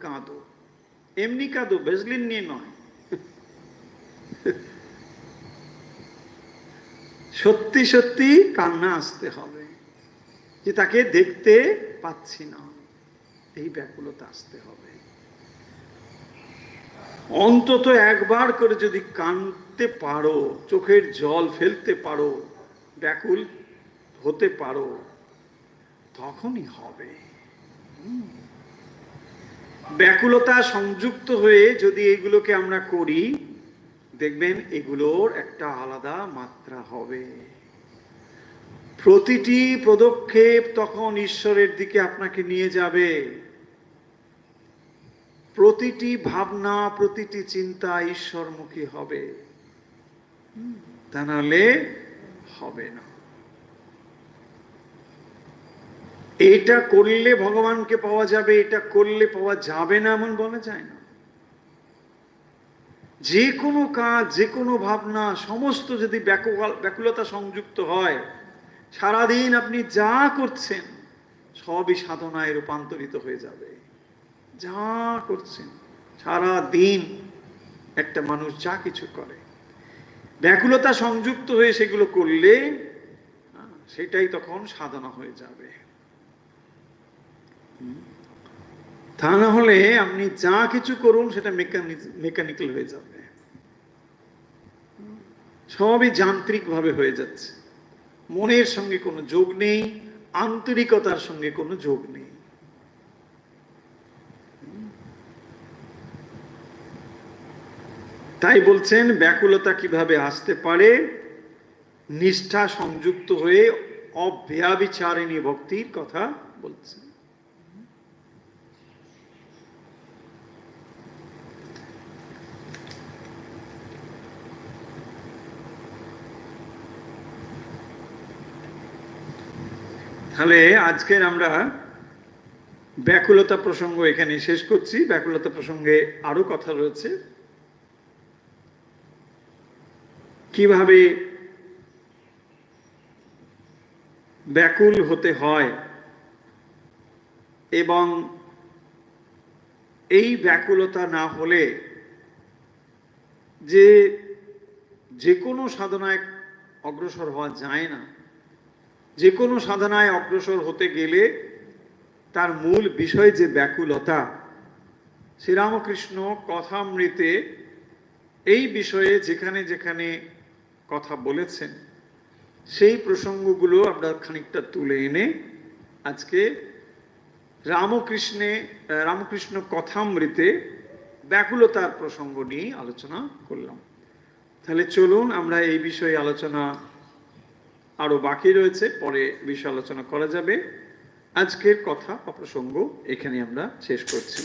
কাঁদো। এমনি কাঁদো, ভেজলিন নিয়ে নয়। সত্যি সত্যি কান্না আসতে হবে যে তাকে দেখতে পাচ্ছি না, এই ব্যাকুলতা আসতে হবে। অন্তত একবার করে যদি কাঁদতে পারো, চোখের জল ফেলতে পারো, ব্যাকুল হতে পারো, তখনই হবে। ব্যাকুলতা সংযুক্ত হয়ে যদি এগুলোকে আমরা করি, দেখবেন এগুলোর একটা আলাদা মাত্রা হবে। প্রতিটি পদক্ষেপ তখন ঈশ্বরের দিকে আপনাকে নিয়ে যাবে। প্রতিটি ভাবনা, প্রতিটি চিন্তা ঈশ্বরমুখী হবে, তা নাহলে হবে না। এটা করলে ভগবানকে পাওয়া যাবে, এটা করলে পাওয়া যাবে না, এমন বলা যায় না। যে কোনো কাজ, যে কোনো ভাবনা, সমস্ত যদি ব্যাকুলতা সংযুক্ত হয়, সারাদিন আপনি যা করছেন সবই সাধনায় রূপান্তরিত হয়ে যাবে। যা করছেন সারা দিন একটা মানুষ যা কিছু করে, ব্যাকুলতা সংযুক্ত হয়ে সেগুলো করলে সেটাই তখন সাধনা হয়ে যাবে। তা না হলে আপনি যা কিছু করুন সেটা মেকানিক্যাল হয়ে যাবে, সবই যান্ত্রিক ভাবে হয়ে যাচ্ছে। মনের সঙ্গে কোনো যোগ নেই, আন্তরিকতার সঙ্গে কোনো যোগ নেই। তাই বলছেন ব্যাকুলতা কিভাবে আসতে পারে? নিষ্ঠা সংযুক্ত হয়ে অব্যভিচারিণী ভক্তির কথা বলছেন। তাহলে আজকের আমরা ব্যাকুলতা প্রসঙ্গ এখানে শেষ করছি। ব্যাকুলতা প্রসঙ্গে আরো কথা রয়েছে, কিভাবে ব্যাকুল হতে হয় এবং এই ব্যাকুলতা না হলে যে কোনো সাধনায় অগ্রসর হওয়া যায় না। যে কোনো সাধনায় অগ্রসর হতে গেলে তার মূল বিষয় যে ব্যাকুলতা, শ্রীরামকৃষ্ণ কথামৃতে এই বিষয়ে যেখানে যেখানে কথা বলেছেন সেই প্রসঙ্গগুলো আমরা খানিকটা তুলে এনে আজকে রামকৃষ্ণ কথামৃতে ব্যাকুলতার প্রসঙ্গ নিয়ে আলোচনা করলাম। তাহলে চলুন আমরা এই বিষয়ে আলোচনা, আরো বাকি রয়েছে, পরে বিষয় আলোচনা করা যাবে। আজকের কথা বা প্রসঙ্গ এখানে আমরা শেষ করছি।